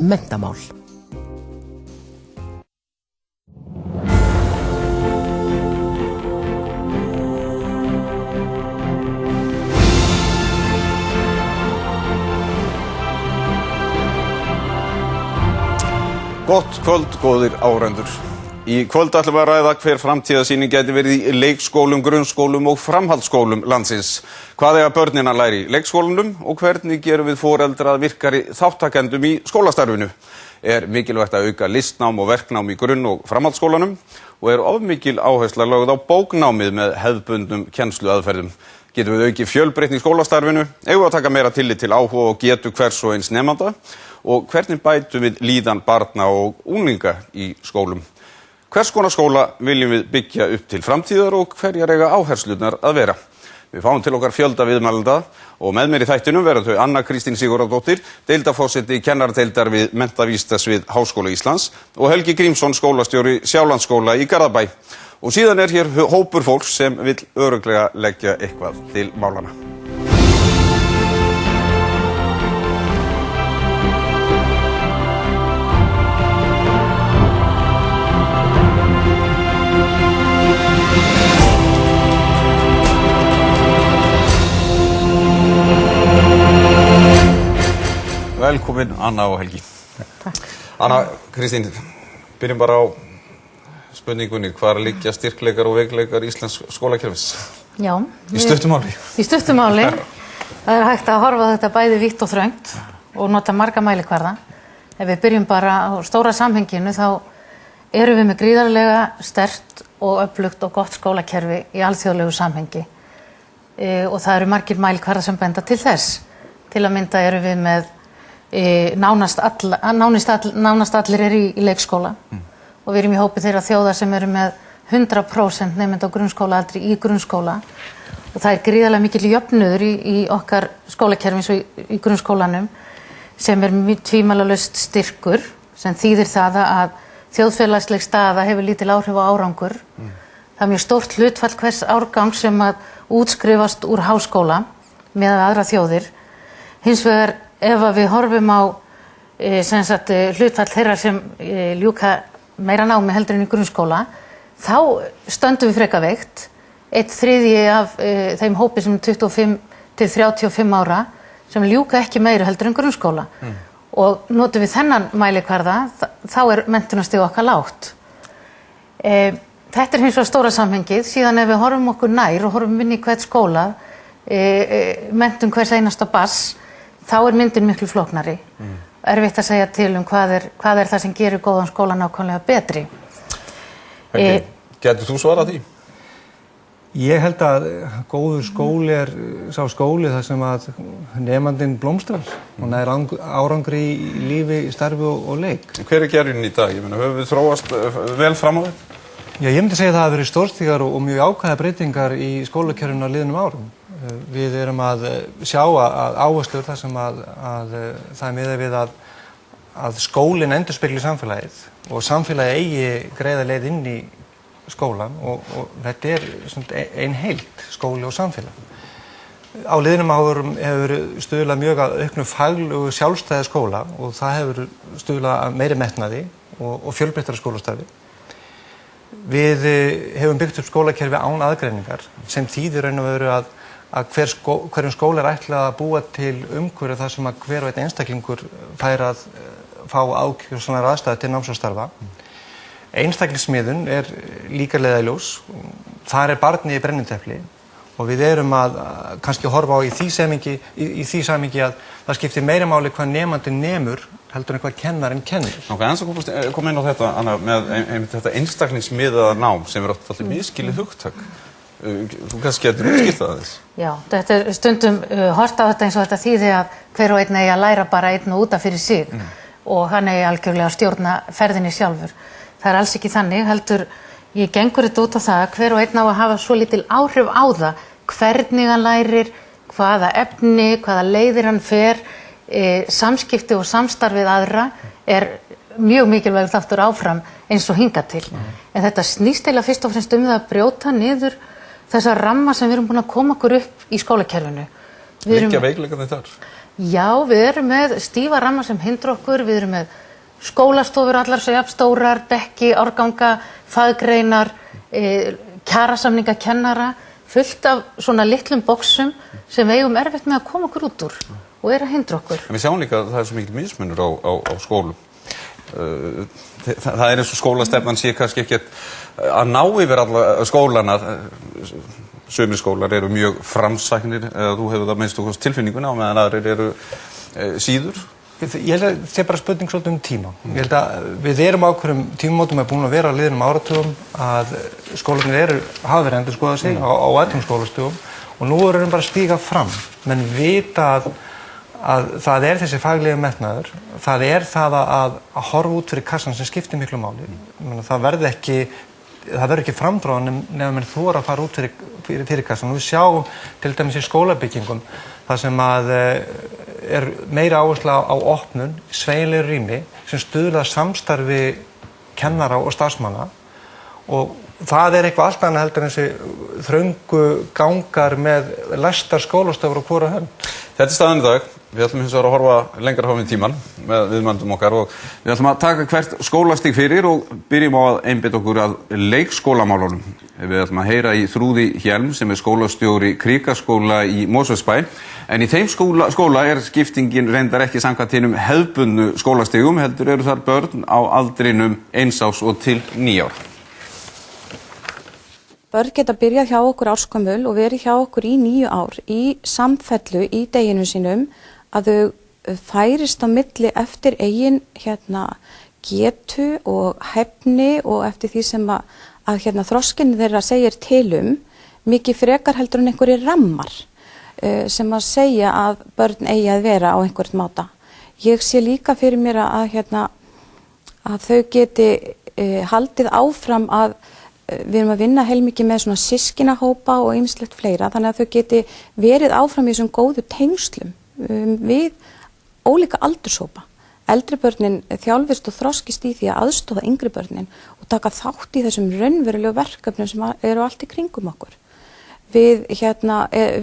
Menntamál. Gott kvöld, góðir áhorfendur. Í kvöld ætlum við að ræða hver framtíðarsýning gæti verið í leikskólum, grunnskólum og framhaldsskólum landsins. Hvað eiga börnin að læra í leikskólanum og hvernig gerum við foreldra virkari þáttakendum í skólastarfinu? Er mikilvægt að auka listnám og verknám í grunn- og framhaldsskólanum og er ofmikil áhersla lögð á bóknámið með hefðbundnum kennsluaðferðum? Getum við aukið fjölbreytni í skólastarfinu? Eigum við að taka meira tillit til áhuga og getu hvers og eins nemanda? Og hvernig bætum við líðan barna og unglinga í skólum? Hvers konar skóla viljum við byggja upp til framtíðar og hverjar eiga áherslunar að vera? Við fáum til okkar fjölda viðmælenda og með mér í þættinum verða þau Anna Kristín Sigurðardóttir, deildarforseti kennaradeildar við Menntavísindasvið Háskóla Íslands og Helgi Grímsson, skólastjóri Sjálandsskóla í Garðabæ. Og síðan er hér hópur fólks sem vill örugglega leggja eitthvað til málana. Velkomin Anna og Helgi. Takk. Anna Kristín, byrjum bara á spurningunni, hvar liggja styrkleikar og veikleikar íslensks skólakerfis? Já. Í stuttu máli. Í stuttu máli. Það er hægt að horfa á þetta bæði vítt og þröngt og nota marga mælikvarða. Ef við byrjum bara á stóra samhenginu þá erum við með gríðarlega sterkt og öflugt og gott skólakerfi í alþjóðlegu samhengi. Og það eru margir mælikvarðar sem benda til þess. Til að mynda erum við með nánast allir eru í leikskóla og við erum í hópi þeirra þjóða sem eru með 100% nemenda á grunnskólaaldri í grunnskóla og það er gríðarlega mikil jöfnuður í okkar skólakerfi eins og í grunnskólanum sem er tvímælalaust styrkur sem þýðir það að þjóðfélagsleg staða hefur lítil áhrif á árangur. Það er mjög stórt hlutfall hvers árgang sem að útskrifast úr háskóla með aðra þjóðir. Hins vegar ef við horfum á hlutfall þeirra sem ljúka meira námi heldur en í grunnskóla, þá stöndum við freka veikt. 1/3 af þeim hópi sem 25 til 35 ára sem ljúka ekki meira heldur en grunnskóla. Og notum við þennan mælikvarða, þá er menntunarstig okkar lágt. Þetta er hins vegar stóra samhengið, síðan ef við horfum okkur nær og horfum inn í hvert skóla, menntun hvers einasta barns, þá er myndin miklu flóknari. Erfitt að segja til hvað er það sem gerir góðan skóla nákvæmlega betri. Getur þú svarað því? Ég held að góður skóli er sá skóli þar sem að nemandinn blómstrar og nær árangri í lífi, starfi og leik. Hver er gerðin í dag? Ég meina, höfum við þróast vel fram á þetta? Já, ég myndi segja að það hafi verið stórstígar og mjög ákveðnar breytingar í skólakerfinu á liðnum árum. Við erum að sjá að áherslur þar sem að það er miðað við að skólinn endurspegli samfélagið og samfélagið eigi greiða leið inn í skólan og þetta er ein heild, skóli og samfélag. Á liðnum árum hefur stuðlað mjög að auknu faglugu sjálfstæði skóla og það hefur stuðlað að meiri metnaði og fjölbreyttara skólastarfi. Við hefum byggt upp skólakerfi án aðgreiningar sem þýðir raun og veru að hverjum skóla er ætlað að búa til umhverfi þar sem að hver og einn einstaklingur fær að fá ákjósanlegar aðstæður til náms og starfa. Einstaklingsmiðun er líka leiðarljós. Þar er barnið í brennitepli og við erum að kannski horfa á í því samhengi að það skiptir meira máli hvað nemandinn nemur heldur en hvað kennarinn kennir. En svo kom inn á þetta, Anna, með þetta einstaklingsmiðaða nám sem er alltaf miskilið hugtak. Þú kannski getur útskýrt það þess? Já, þetta er stundum horft á þetta eins og þetta þýði að hver og einn eigi að læra bara einn og útaf fyrir sig og hann eigi algjörlega að stjórna ferðinni sjálfur. Það er alls ekki þannig, heldur ég gengur þetta út á það að hver og einn á að hafa svo lítil áhrif á það hvernig hann lærir, hvaða efni, hvaða leiðir hann fer, samskipti og samstarfið aðra er mjög mikilvægur þáttur áfram eins og hingað til. En þetta snýst eiginlega fyrst og fremst það að brjóta niður þessa ramma sem við erum búin að koma okkur upp í skólakerfinu. Liggja veikleikarnir þar? Já, við erum með stífa ramma sem hindra okkur, við erum með skólastofur allar svo jafnstórar, bekki, árganga, faggreinar, kjarasamninga kennara, fullt af svona litlum boxum sem við eigum erfitt með að koma okkur út úr og að hindra okkur. En við sjáum líka að það svo mikil mismunur á skólum. Það eins og skólastefnan sé kannski ekki að ná yfir alla skólana. Sumir skólar eru mjög framsæknir, eða þú hefur það minnst okkur tilfinninguna á meðan aðrir eru síður. Ég held að það bara spurning svolítið tíma. Ég held að við erum ákveðum tímamótum búin að vera á liðnum áratugum að skólarnir hafa verið endurskoðað sig á öllum skólastugum og nú erum við bara að stíga fram. Menn vita að það þessi faglegi metnaður, það það að horfa út fyrir kassan sem skiptir miklu máli. Það verður ekki framþróun nema menn þora að fara út fyrir kassan. Við sjáum til dæmis í skólabyggingum það sem að meira áhersla á opnun, sveigjanlegu rými sem stuðlar samstarfi kennara og starfsmanna og það eitthvað allt annað heldur en þessi þröngu gangar með læstar skólastofur á hvora hönd. Þetta staðan í dag. Við ætlum hins vegar að horfa lengra fram í tímann með viðmældum okkar og við ætlum að taka hvert skólastig fyrir og byrjum á að einbeita okkur að leikskólamálunum. Við ætlum að heyra í Þrúði Hjelm sem skólastjóri Krikaskóla í Mosfellsbæ. En í þeim skóla skiptingin reyndar ekki samkvæmt hinum hefðbundnu skólastigum, heldur eru þar börn á aldrinum 1 árs og til 9 ára. Börn geta byrjað hjá okkur ársgömul og verið hjá okkur í 9 ár í samfellu í deginum sínum að þau færist á milli eftir eigin getu og hæfni og eftir því sem að þroskinn þeirra segir til mikið frekar heldur en einhverjir rammar sem að segja að börn eigi að vera á einhvern máta. Ég sé líka fyrir mér að þau geti haldið áfram að við erum að vinna heilmikið með svona systkinahópa og ýmislegt fleira þannig að þau geti verið áfram í þessum góðu tengslum við ólíka aldurshópa. Eldri börnin þjálfist og þroskist í því að aðstoða yngri börnin og taka þátt í þessum raunverulegu verkefnum sem eru allt í kringum okkur. Við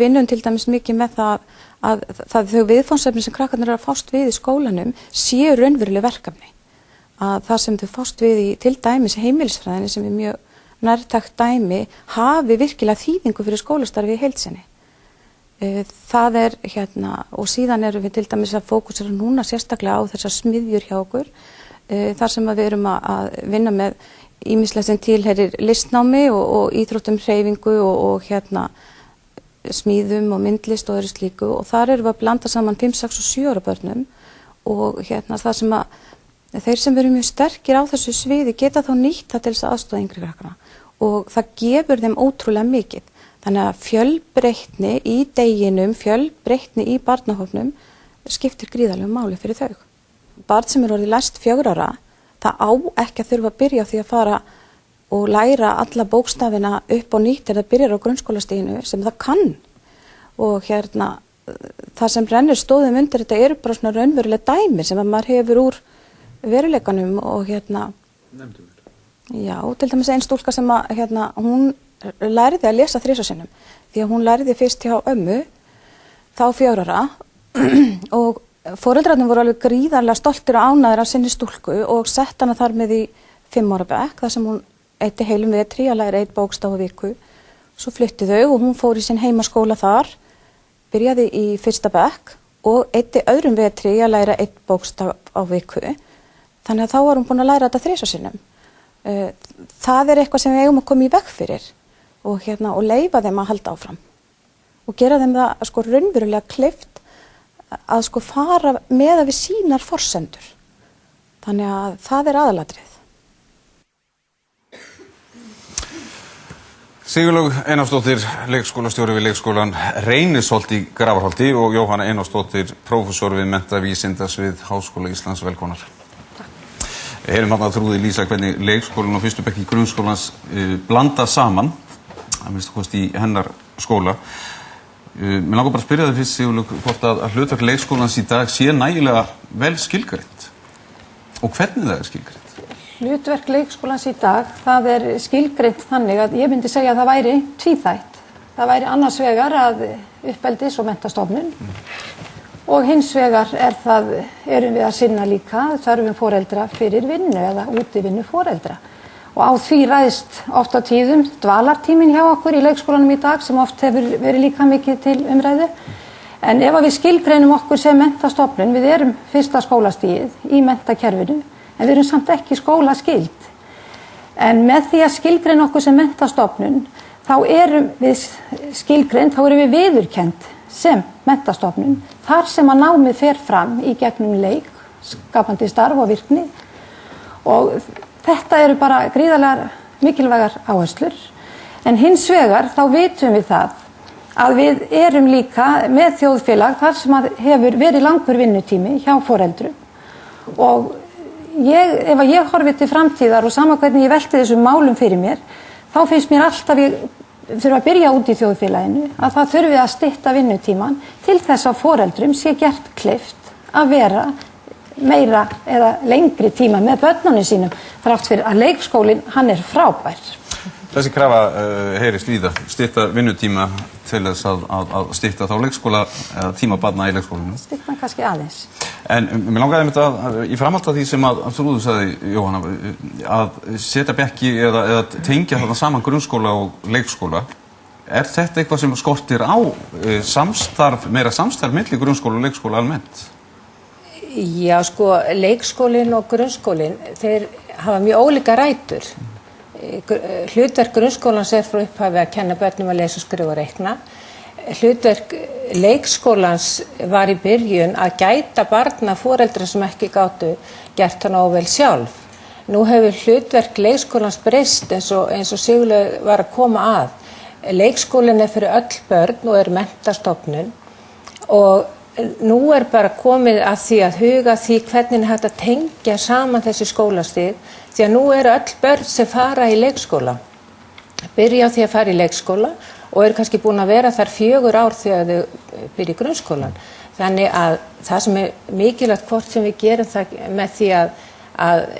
vinnum til dæmis mikið með það að þau viðfangsefni sem krakkarnir eru að fást við í skólanum séu raunveruleg verkefni. Að það sem þau fást við í til dæmis heimilisfræðinni sem mjög nærtækt dæmi hafi virkilega þýðingu fyrir skólastarfi í heild sinni. Það og síðan erum við til dæmis að fókusera núna sérstaklega á þessar smiðjur hjá okkur þar sem við erum að vinna með ýmislegt sem tilheyrir listnámi og íþróttum hreyfingu og smíðum og myndlist og öðru slíku og þar erum við að blanda saman 5, 6 og 7 ára börnum og það sem að þeir sem verður mjög sterkir á þessu sviði geta þá nýtt það til þess að aðstoða yngri krakkana og það gefur þeim ótrúlega mikið. Þannig að fjölbreytni í deginum, fjölbreytni í barnahópnum skiptir gríðarlegu máli fyrir þau. Barn sem orðið læst 4 ára, það á ekki að þurfa að byrja á því að fara og læra alla bókstafina upp á nýtt það byrjar á grunnskólastiginu sem það kann. Og það sem rennir stóðum undir þetta eru bara svona raunveruleg dæmi sem að maður hefur úr veruleikanum og Nefndu mér. Já, til dæmis ein stúlka sem að hún lærði að lesa 3 sinnum því að hún lærði fyrst hjá ömmu þá 4 ára og foreldrarnir voru alveg gríðarlega stoltir og ánægðir af sinni stúlku og sett hana þar með í 5 ára bekk þar sem hún eyddi heilum vetri að læra 1 bókstaf á viku. Svo flutti þau og hún fór í sinn heimaskóla þar, byrjaði í 1. bekk og eyddi öðrum vetri að læra 1 bókstaf á viku. Þannig að þá var hún búin að læra þetta 3 sinnum. Það eitthvað sem við eigum að koma í veg fyrir og leyfa þeim að halda áfram og gera þeim það raunverulega kleift að fara með við sínar forsendur. Þannig að það aðalatrið. Sigurlaug Einarsdóttir, leikskólastjóri við leikskólan Reynisholt í Grafarholti og Jóhanna Einarsdóttir, prófessor við menntavísindasvið Háskóla Íslands, velkomnar. Við heyrum þarna Þrúði lýsa hvernig leikskólan og 1. bekk í grunnskólans blanda saman, að minnsta kosti í hennar skóla. Mér langar bara að spyrja þig fyrst, Sigurlaug, hvort að hlutverk leikskólans í dag sé nægilega vel skilgreint og hvernig það skilgreint? Hlutverk leikskólans í dag, það skilgreint þannig að ég myndi segja að það væri tvíþætt. Það væri annars vegar að uppeldis- og menntastofnun og hins vegar erum við að sinna líka þörfum foreldra fyrir vinnu eða útivinnu foreldra. Og á því ræðst oft á tíðum dvalartíminn hjá okkur í leikskólanum í dag sem oft hefur verið líka mikið til umræðu. En ef við skilgreinum okkur sem menntastofnun, við erum fyrsta skólastigið í menntakerfinu, en við erum samt ekki skólaskyld. En með því að skilgreina okkur sem menntastofnun, þá erum við viðurkennd sem menntastofnun, þar sem að námið fer fram í gegnum leik, skapandi starf og virkni. Og þetta eru bara gríðarlega mikilvægar áherslur. En hins vegar þá vitum við það að við erum líka með þjóðfélag þar sem að hefur verið langur vinnutími hjá foreldrum. Og ef ég horfi til framtíðar og sama hvernig ég velti þessum málum fyrir mér, þá finnst mér alltaf ég þurfa að byrja út í þjóðfélaginu að það þurfi að stytta vinnutíman til þess að foreldrum sé gert kleift að vera meira eða lengri tíma með börnunum sínum þrátt fyrir að leikskólinn, hann frábær. Þessi krafa heyrist víða, stytta vinnutíma til þess að stytta þá leikskóla eða tíma barna í leikskólanum. Stytta hann kannski aðeins. En mér langaði einmitt að í framhaldi af því sem að þú sagði, Jóhanna, að setja bekki eða tengja þarna saman grunnskóla og leikskóla. Þetta eitthvað sem skortir á meira samstarf milli grunnskóla og leikskóla almennt? Já, sko, leikskólinn og grunnskólinn, þeir hafa mjög ólíka rætur. Hlutverk grunnskólans frá upphafi að kenna börnum að lesa, skrifa og reikna. Hlutverk leikskólans var í byrjun að gæta barna foreldra sem ekki gátu gert hann óvel sjálf. Nú hefur hlutverk leikskólans breyst eins og Sigurlaug var að koma að. Leikskólinn fyrir öll börn og menntastofnun og nú bara komið að því að huga því hvernig hægt að tengja saman þessi skólastig því að nú öll börn sem fara í leikskóla byrja á því að fara í leikskóla og kannski búin að vera þar 4 ár þegar þau byrja í grunnskólan. Þannig að það sem mikilvægt hvort sem við gerum það með því að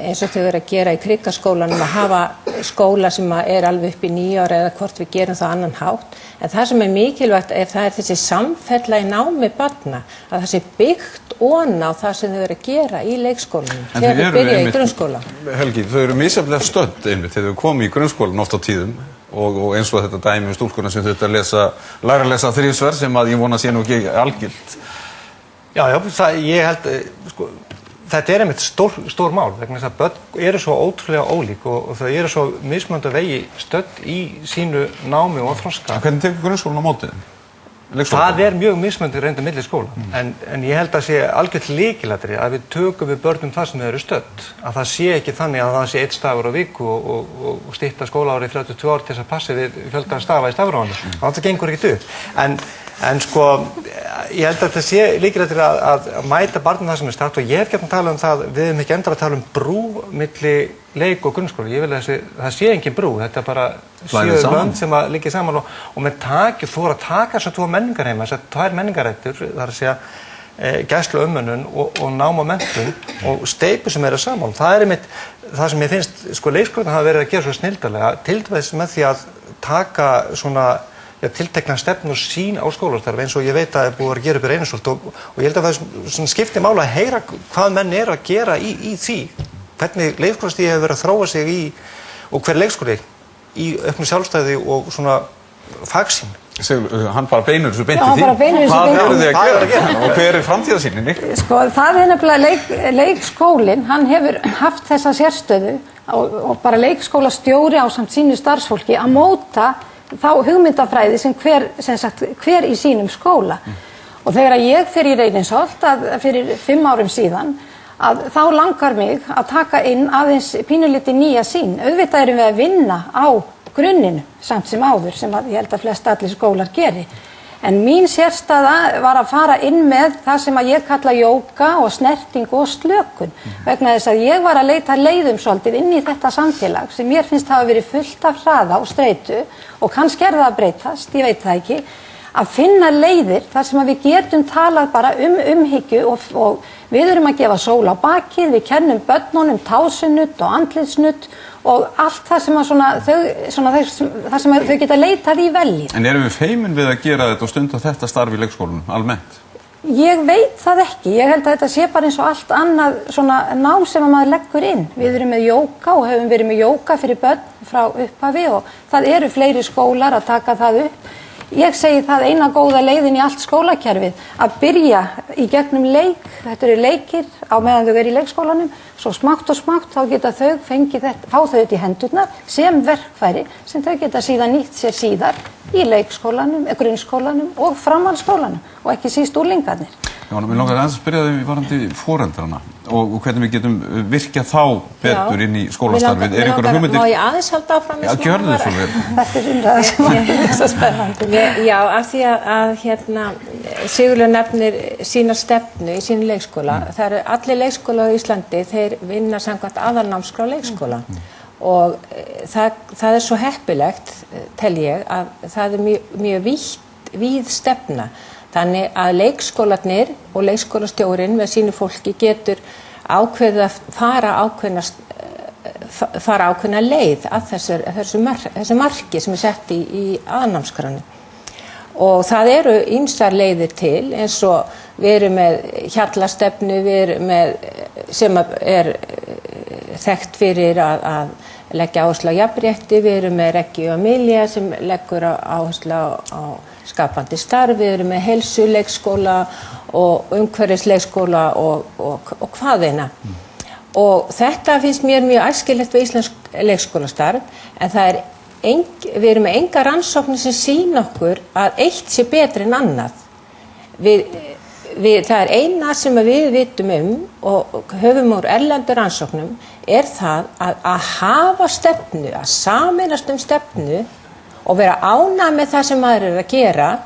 eins og þau að gera í Krikkaskólanum að hafa skóla sem alveg upp í 9 ára eða hvort við gerum það annan hátt. En það sem mikilvægt það þessi samfella í námi barna, að það sé byggt ofan á það sem þau eru að gera í leikskólanum þegar þau byrja í grunnskóla. Helgi, þau eru misjafnlega stödd einmitt þegar þau komu í grunnskólan oft á tíðum og eins og þetta dæmi stúlkuna sem þurfti að læra að lesa 3 sver sem að ég vona sé nú ekki algilt. Já, ég held, sko, þetta einmitt stór mál vegna þess að börn eru svo ótrúlega ólík og þau eru svo mismunandi vegi stödd í sínu námi og þroska. Hvernig tekur grunnskólan á móti þeim? Það mjög mismunandi reyndar milli skóla en ég held að sé algjört lykilatriði að við tökum við börnum það sem þau eru stödd. Að það sé ekki þannig að það sé 1 stafur á viku og stytta skólaári í 32 ár til þess að passi við fjölda stafa í stafrófinu. Það gengur ekki upp. En sko, ég held að þetta sé lykilatriði að mæta barnum það sem statt og ég hef gert að tala það, við höfum ekki endur að tala brú milli leik og grunnskóla. Ég vil að það sé engin brú, þetta bara 7 lönd sem að liggja saman og með þóra að taka þessar 2 menningarheima, þessar 2 menningarrættur, það að segja gæslu umönnun og nám og menntun og steypu sem saman. Það einmitt það sem ég finnst, sko, leikskólarnir hafa verið að gera svo snilldarlega, til dæmis með því að taka svona tiltekna stefnu og sín á skólastarf eins og ég veit að búið að gera upp í Reynisholt og ég held að það skiptir máli að heyra hvað menn eru að gera í því. Hvernig leikskólastigi hefur verið að þróa sig í og hver leikskóli í auknu sjálfstæði og svona fagsýn. Hann bara beinur þessu beint í því. Hvað eru þið að gera og hver framtíðarsýnin? Sko, það nefnilega leikskólinn, hann hefur haft þessa sérstöðu og bara leikskólastjóri ásamt sínu starfsfólki að móta þá hugmyndafræði sem hver í sínum skóla. Og þegar ég fer í Reynisholt fyrir 5 árum síðan að þá langar mig að taka inn aðeins pínulítið nýja sýn. Auðvitað erum við að vinna á grunninu samt sem áður sem ég held að flest allir skólar geri. En mín sérstaða var að fara inn með það sem að ég kalla jóga og snerting og slökun. Vegna þess að ég var að leita leiðum svolítið inn í þetta samfélag sem mér finnst hafa verið fullt af hraða og streitu og kannski það að breytast, ég veit það ekki, að finna leiðir þar sem að við getum talað bara umhyggju og við erum að gefa sól á bakið, við kennum börnunum tásunutt og andlitsnutt og allt það sem þau geta leitað í veljið. En erum við feimin við að gera þetta og stunda þetta starf í leikskólanum almennt? Ég veit það ekki. Ég held að þetta sé bara eins og allt annað svona nám sem að maður leggur inn. Við erum með jóga og hefum verið með jóga fyrir börn frá upphafi og það eru fleiri skólar að taka það upp. Ég segi það eina góða leiðin í allt skólakerfið að byrja í gegnum leik. Þetta eru leikir á meðan þau eru í leikskólanum. Svo smátt og smátt þá geta þau fengið þetta, fá þau þetta í hendurnar sem verkfæri sem þau geta síðan nýtt sér síðar í leikskólanum, grunnskólanum og framhaldsskólanum og ekki síst unglingarnir. Já, mér langar aðeins að spyrja þau varðandi foreldrana og hvernig við getum virkjað þá betur inn í skólastarfið. Er einhverja hugmyndir? Má ég aðeins halda áfram? Já, gjörðu svo vel. Þetta er umræða sem er svo spennandi. Já, af því að Sigurlaug nefnir sína stefnu í sínu leikskóla. Það eru allir leikskólar á Íslandi, þeir vinna samkvæmt aðalnámskrá leikskóla. Og það er svo heppilegt, tel ég, að það er mjög víð stefna. Þannig að leikskólarnir og leikskólastjórinn með sínu fólki getur ákveðið að fara ákveðna leið að þessu marki sem er sett í aðalnámskránu. Og það eru ýmsar leiðir til, eins og við erum með hjallastefnu, við erum með, sem er þekkt fyrir að leggja áherslu á jafnrétti, við erum með Reggi og Milja sem leggur áherslu á skapandi starf, við erum með heilsuleikskóla og umhverfisleikskóla og hvaðeina. Og þetta finnst mér mjög æskilegt við íslensk leikskólastarf, en við erum með enga rannsóknir sem sýna okkur að eitt sé betri en annað. Það er eina sem við vitum og höfum úr erlendu rannsóknum er það að hafa stefnu, að sameinast stefnu og vera ánægð með það sem maður er að gera,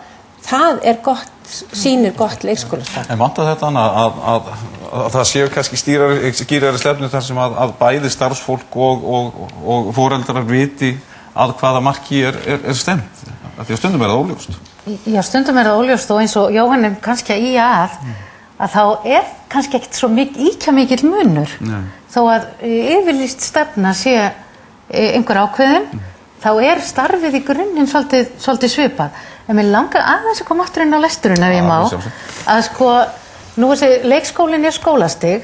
það er gott, sýnir gott leikskólastarf. En vantar þetta að það séu kannski skýrari stefnu þar sem að bæði starfsfólk og foreldrar viti að hvaða marki er stemt? Því að stundum er það óljóst. Já, stundum er það óljóst og eins og Jóhann kannski að þá er kannski ekkert svo mikill munur. Nei. Þó að yfirlýst stefna sé einhver ákveðin, þá er starfið í grunninn svolítið svipað. En mér langar aðeins að koma aftur inn á lesturinn ef ég má. Að nú leikskólinn er skólastig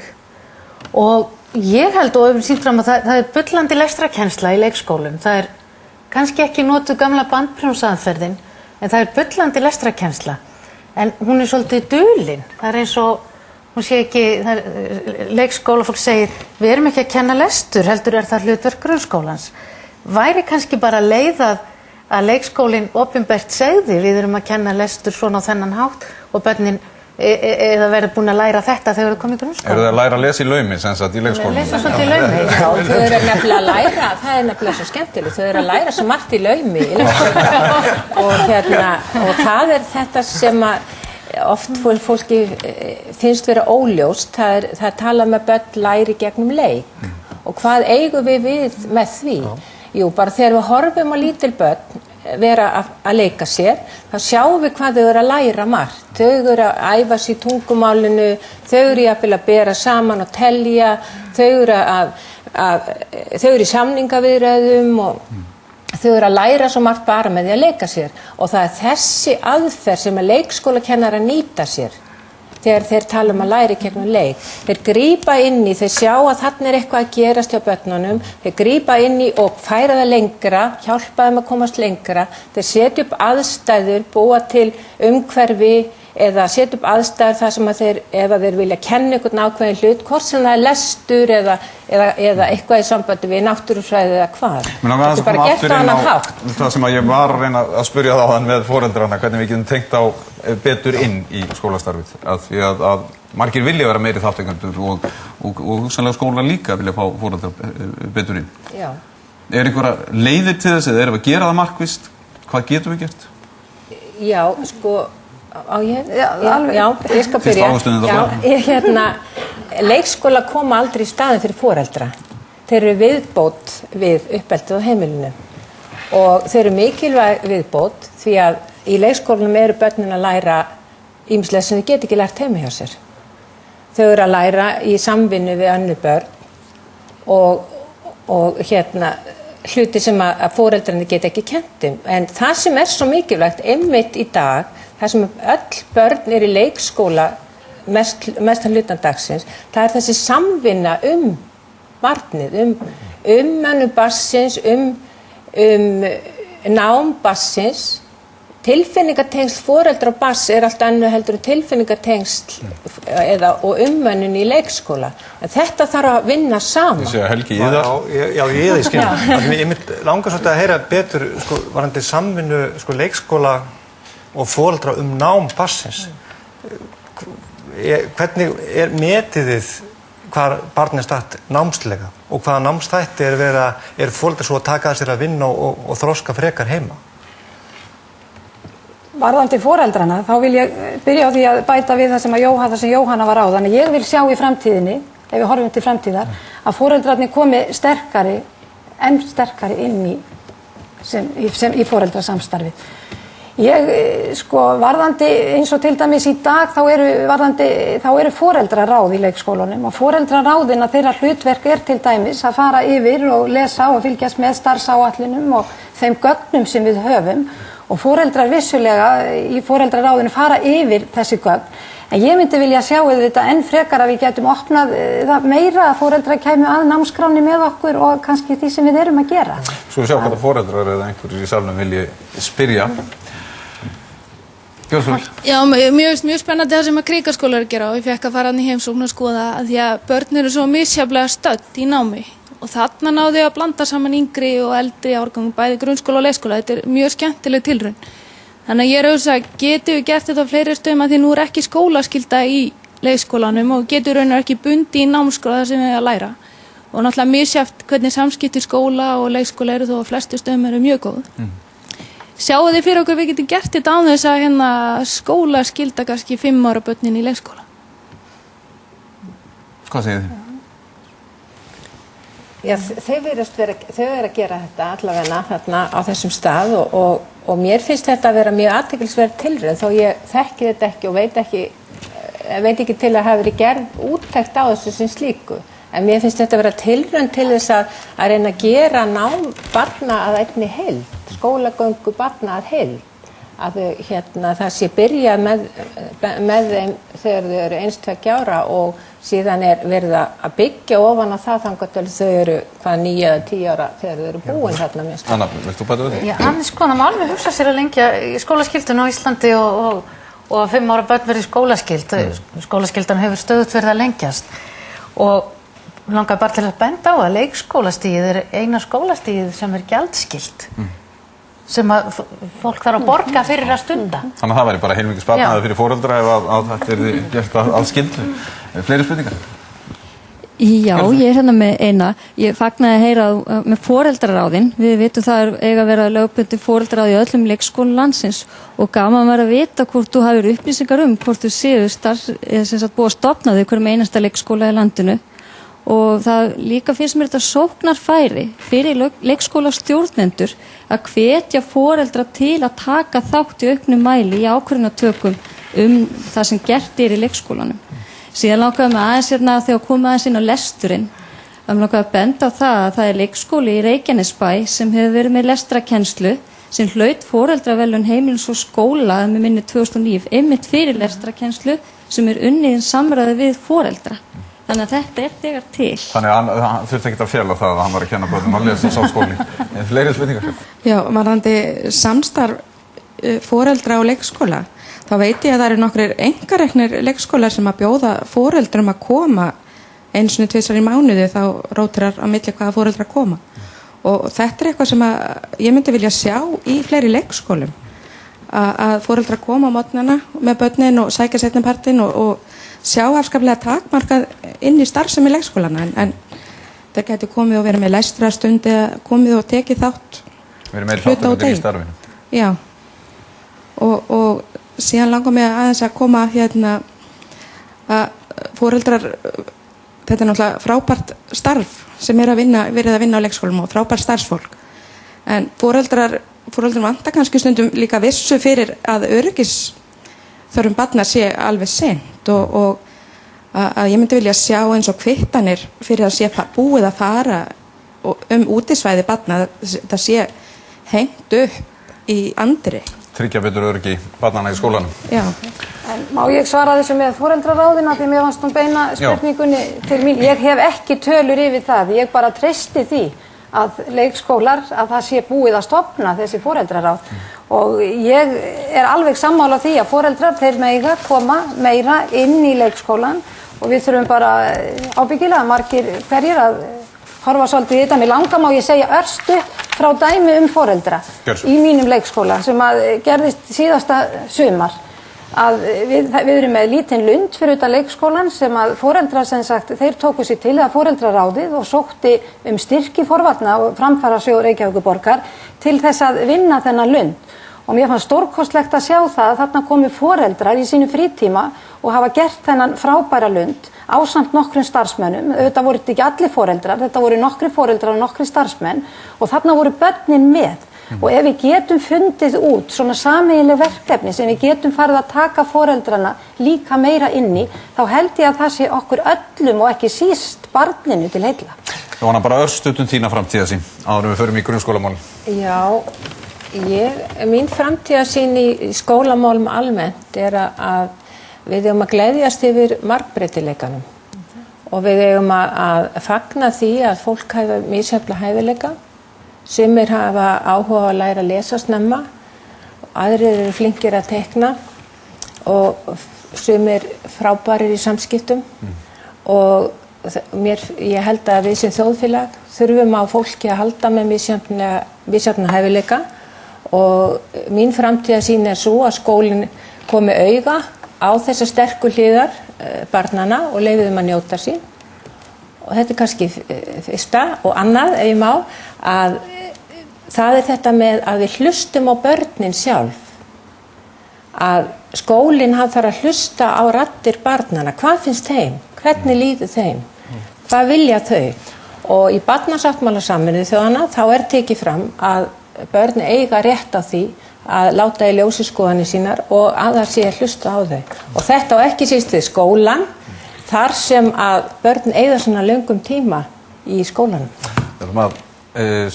og ég held og hefur sýnt fram að það er bullandi lestrakennsla í leikskólum. Það er kannski ekki notuð gamla bandprjónsaðferðin, en það er bullandi lestrakennsla. En hún er svolítið dulin. Það er eins og, hún sé ekki, leikskólafólk segir, við erum ekki að kenna lestur, heldur er það hlutverk grunnskólans. Væri kannski bara leið að leikskólinn opinbert segði, við erum að kenna lestur svona á þennan hátt og börnin eða verður búin að læra þetta þegar þau komið í grunnskóla. Eru þau að læra að lesa í laumi sem sagt í leikskólanum? Lesa svolítið í laumi. Já, þau eru nefnilega að læra, það er nefnilega svo skemmtilegt, þau eru að læra svo margt í laumi í leikskólanum og það er þetta sem oft fólki finnst vera óljóst, það er talað með börn læri gegnum leik og hvað eigum við með því? Jú, bara þegar við horfum á lítil börn vera að leika sér, þá sjáum við hvað þau eru að læra margt. Þau eru að æfa sig í tungumálinu, þau eru jafnvel að bera saman og telja, þau eru í samningaviðræðum og þau eru að læra svo margt bara með því að leika sér. Og það er þessi aðferð sem leikskólakennarar nýta sér þegar þeir tala að læra gegnum leik. Þeir grípa inn í, þeir sjá að þarna er eitthvað að gerast hjá börnunum, þeir grípa inn í og færa það lengra, hjálpa þeim að komast lengra, þeir setja upp aðstæður, búa til umhverfi eða setja upp aðstæður þar sem að ef þeir vilja kenna einhvern ákveðin hlut, hvort sem það er lestur eða eitthvað í sambandi við náttúrufræði eða hvað. Þetta er bara gert á annan hátt. Það sem að ég var að reyna að spyrja þá með foreldrana, hvernig við getum tengt á betur inn í skólastarfið. Því að margir vilja vera meiri þátttakendur og hugsanlega skóla líka vilja fá foreldra betur inn. Já. Er einhverja leiðir til þess eða erum við að gera það markvisst? Hvað getum við gert? Já, á ég? Já, ég skal byrja. Leikskóla koma aldrei í staðinn fyrir foreldra. Þeir eru viðbót við uppeldið á heimilinu og þeir eru mikilvæg viðbót því að í leikskólanum eru börnin að læra ýmislegt sem þau geta ekki lært heima hjá sér. Þau eru að læra í samvinnu við önnur börn og hluti sem að foreldrarnir geta ekki kennt en það sem svo mikilvægt einmitt í dag, það sem öll börn í leikskóla mestan hlutan dagsins, það þessi samvinna barnið, mönnun barnsins, nám barnsins. Tilfinningatengsl foreldra og barns allt annað heldur tilfinningatengsl og mönnun í leikskóla. En þetta þarf að vinna saman. Ég sé að Helgi í það. Já, ég í það, ég langar svolítið að heyra betur, varðandi samvinnu, leikskóla og foreldra nám barnsins. Hvernig metið þið hvar barnið statt námslega og hvaða námsþætti foreldrar svo að taka að sér að vinna og þroska frekar heima? Varðandi foreldrana, þá vil ég byrja á því að bæta við það sem Jóhanna var á. Þannig ég vil sjá í framtíðinni, ef við horfum til framtíðar, að foreldrarnir komi enn sterkari inn í foreldrasamstarfið. Varðandi eins og til dæmis í dag, þá eru foreldraráð í leikskólanum og foreldraráðina þeirra hlutverk til dæmis að fara yfir og lesa og fylgjast með starfsáætlunum og þeim gögnum sem við höfum. Og foreldrar vissulega í foreldraráðinu fara yfir þessi gögn. En ég myndi vilja sjá þetta enn frekar að við getum opnað það meira að foreldrar kæmu að námskráni með okkur og kannski því sem við erum að gera. Svo við sjá hvaða foreldrar eða einhverjir í salnum vilji spyrja. Björnsvöld. Já, mjög spennandi það sem að Krikaskólar gera og ég fekk að fara hann í heimsókn og skoða að því að börn eru svo misjafnlega stödd í námi. Og þarna náðu að blanda saman yngri og eldri árgangum, bæði grunnskóla og leikskóla. Þetta mjög skemmtileg tilraun. Þannig að ég hugsa, getum við gert þetta á fleiri stöðum að því nú ekki skólaskylda í leikskólanum og getur raunar ekki bundi í námskóla þar sem við að læra. Og náttúrulega misjafnt hvernig samskipti skóla og leikskóla eru þó að flestu stöðum eru mjög góð. Sjáu þið fyrir okkur við getum gert þetta án þess að skólaskylda kannski 5 ára börnin í leikskóla? Hvað segir þið? Já, þau eru að gera þetta allavega þarna á þessum stað og mér finnst þetta að vera mjög athyglisverð tilraun þó ég þekki þetta ekki og veit ekki til að hafa verið gerð úttekt á þessu sem slíku. En mér finnst þetta að vera tilraun til þess að reyna að gera nám barna að einni heild, skólagöngu barna að heild. Að það sé byrja með þeim þegar þau eru 1-2 ára og síðan verið að byggja ofan á það þangað til þau eru 9 eða 10 ára þegar þau eru búin þarna minnst. Anna, vilt þú bæta við því? Já, annars það má alveg hugsa sér að lengja í skólaskyldan á Íslandi og að 5 ára börn verið skólaskyld. Skólaskyldan hefur stöðugt verið að lengjast og langar bara til að benda á að leikskólastigið eina skólastigið sem gjaldskylt. Sem að fólk þarf að borga fyrir að stunda. Þannig að það væri bara heilmikið sparnaður fyrir foreldra ef að þetta yrði gert að skyldu. Fleiri spurningar? Já, ég hérna með eina. Ég fagnaði að heyra með foreldraráðin. Við vitum það eiga að vera lögbundin foreldraráð í öllum leikskólum landsins og gaman var að vita hvort þú hafir upplýsingar hvort þú séu búið að stofna þau hverjum einasta leikskóla í landinu. Og það líka finnst mér þetta sóknarfæri fyrir leikskólastjórnendur að hvetja foreldra til að taka þátt í auknum mæli í ákvörðunartökum það sem gert í leikskólanum. Síðan langaði mig aðeins þegar komið aðeins inn á lesturinn að mig langaði að benda á það að leikskóli í Reykjanesbæ sem hefur verið með lestrakennslu sem hlaut foreldraverðlaun Heimilins og skóla með minni 2009 einmitt fyrir lestrakennslu sem unnið í samráði við foreldra. Þannig að þetta þegar til. Þannig að hann þurfti ekki að fela það að hann var að kenna börnum að lesa sá skóli. Fleiri spurningar? Já, varðandi samstarf foreldra og leikskóla, þá veit ég að það eru nokkrir einkareknir leikskólar sem að bjóða foreldrum að koma 1-2 í mánuði þá rótirar á milli hvaða foreldrar koma. Og þetta eitthvað sem að ég myndi vilja sjá í fleiri leikskólum. Að foreldrar koma á morgnana með börnin og sækja seinnipartinn og sjá afskaplega takmarkað inn í starfsemi leikskólana en þeir gæti komið og verið með lestrarstund eða komið og tekið þátt verið með þáttökundir í starfinu. Já og síðan langar mig aðeins að koma að foreldrar þetta er náttúrulega frábært starf sem verið að vinna á leikskólum og frábært starfsfólk en foreldrar vantar kannski stundum líka vissu fyrir að þörfum barna sé alveg sent og að ég myndi vilja sjá eins og kvittanir fyrir að sé búið að fara útisvæði barna, það sé hengt upp í andri. Tryggja betur öryggi barnanna í skólanum. Já. En má ég svara þessu með foreldraráðina því mér fannst hún beina spurningunni til mín. Ég hef ekki tölur yfir það, ég bara treysti því að leikskólar, að það sé búið að stofna þessi foreldraráð. Og ég alveg sammála því að foreldrar, þeir mega koma meira inn í leikskólan og við þurfum bara ábyggilega margir hverjir að horfa svolítið í þetta. Mér langar má ég segja örstu frá dæmi foreldra í mínum leikskóla sem að gerðist síðasta sumar. Að við erum með lítinn lund fyrir utan leikskólan sem að foreldrar sem sagt, þeir tóku sér til að foreldraráðið og sótti styrki forvarna og framfarasjóð Reykjavíkurborgar til þess að vinna þennan lund. Og mér fannst stórkostlegt að sjá það að þarna komu foreldrar í sínu frítíma og hafa gert þennan frábæra lund ásamt nokkrum starfsmönnum. Þetta voru ekki allir foreldrar, þetta voru nokkri foreldrar og nokkri starfsmenn og þarna voru börnin með. Og ef við getum fundið út svona sameiginleg verkefni sem við getum farið að taka foreldrana líka meira inn í, þá held ég að það sé okkur öllum og ekki síst barninu til heilla. Jóhanna, bara örstuttun þína framtíðarsýn áður en við förum í grunnskólamál. Já, mín framtíðarsýn í skólamálum almennt að við eigum að gleðjast yfir margbreytileikanum og við eigum að fagna því að fólk hafa misjafna hæfileika. Sumir hafa áhuga að læra að lesa snemma, aðrir eru flinkir að teikna og sumir frábærir í samskiptum og ég held að við sem þjóðfélag þurfum á fólki að halda með misjafna hæfileika og mín framtíðarsýn svo að skólinn komi auga á þessar sterku hliðar barnanna og leyfi þeim að njóta sín. Og þetta kannski fyrsta og annað ef ég má að það þetta með að við hlustum á börnin sjálf. Að skólinn hann þarf að hlusta á raddir barnanna. Hvað finnst þeim? Hvernig líður þeim? Hvað vilja þau? Og í barnasáttmála Sameinuðu þjóðanna þá tekið fram að börn eiga rétt á því að láta í ljósi skoðanir sínar og að það sé að hlusta á þau. Og þetta á ekki síst við skólan. Þar sem að börn eyða svona löngum tíma í skólanum. Við ætlum að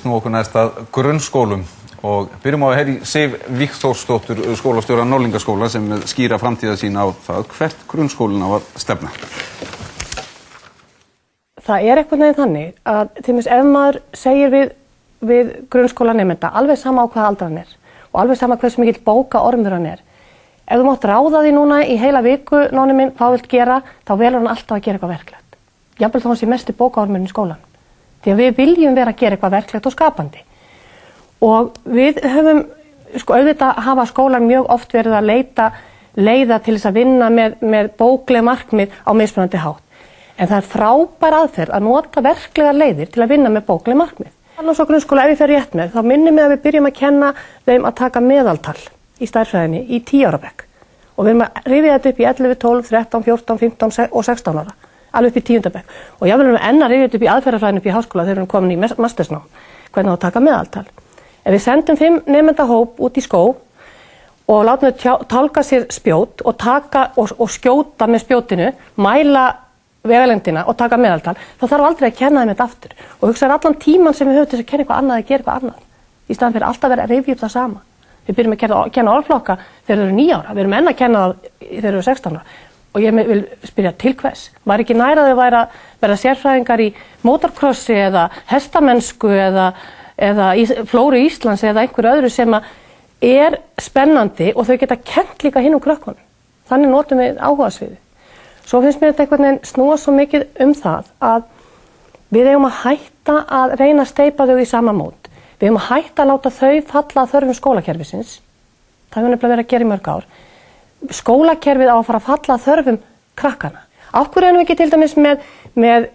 snúa okkur næst að grunnskólum og byrjum á að heyra í Sif Vígþórsdóttur, skólastjóra Norðlingaskóla sem skýra framtíðarsýn á það hvert grunnskólinn á að stefna. Það einhvern veginn þannig að til dæmis ef maður segir við grunnskólanemenda alveg sama á hvað aldran og alveg sama hversu mikill bókaormur hann ef þú mátt ráða því núna í heila viku, nóni minn, hvað vilt gera, þá velur hann alltaf að gera eitthvað verklegt. Jafnvel þó hann sé mesti bókaormurinn í skólan. Því að við viljum vera að gera eitthvað verklegt og skapandi. Og við höfum, auðvitað hafa skólar mjög oft verið að leita leiða til þess að vinna með bókleg markmið á mismunandi hátt. En það frábær aðferð að nota verklegar leiðir til að vinna með bókleg markmið. Annars á grunnskóla, ef ég fer rétt með, þá minnir mig að við byrjum að kenna þeim að taka meðaltal í stærðfræðinni í 10 ára bekk og við erum að rifja þetta upp í 11, 12, 13, 14, 15 og 16 ára alveg upp í 10. bekk og jáfnvel erum við enn að rifja þetta upp í aðferðafræðinni upp í háskóla þegar við erum komin í mastersnám hvernig á að taka meðaltal. Ef við sendum 5 nemendahóp út í skó og látum þau tálka sér spjót og taka og skjóta með spjótinu, mæla vegalengdina og taka meðaltal, þá þarf aldrei að kenna þeim þetta aftur og hugsa allan tíman sem við höfum til að kenna eitthvað annað að gera eitthvað annað í staðan fyrir alltaf vera að rifja upp það sama. Við byrjum að kenna orðflokka þegar þau eru 9 ára, við erum enn að kenna það þegar þau eru 16 ára og ég vil spyrja til hvers. Var ekki nær að þau verða sérfræðingar í mótorkrossi eða hestamennsku eða flóru Íslands eða einhverju öðru sem spennandi og þau geta kennt líka hinn krökkunum. Þannig notum við áhugasviði. Svo finnst mér þetta einhvern veginn snúa svo mikið það að við eigum að hætta að reyna að steypa þau í sama mót. Við höfum að hætta að láta þau falla að þörfum skólakerfisins. Það hefur nefnilega verið að gera í mörg ár. Skólakerfið á að fara að falla að þörfum krakkana. Af hverju erum við ekki til dæmis með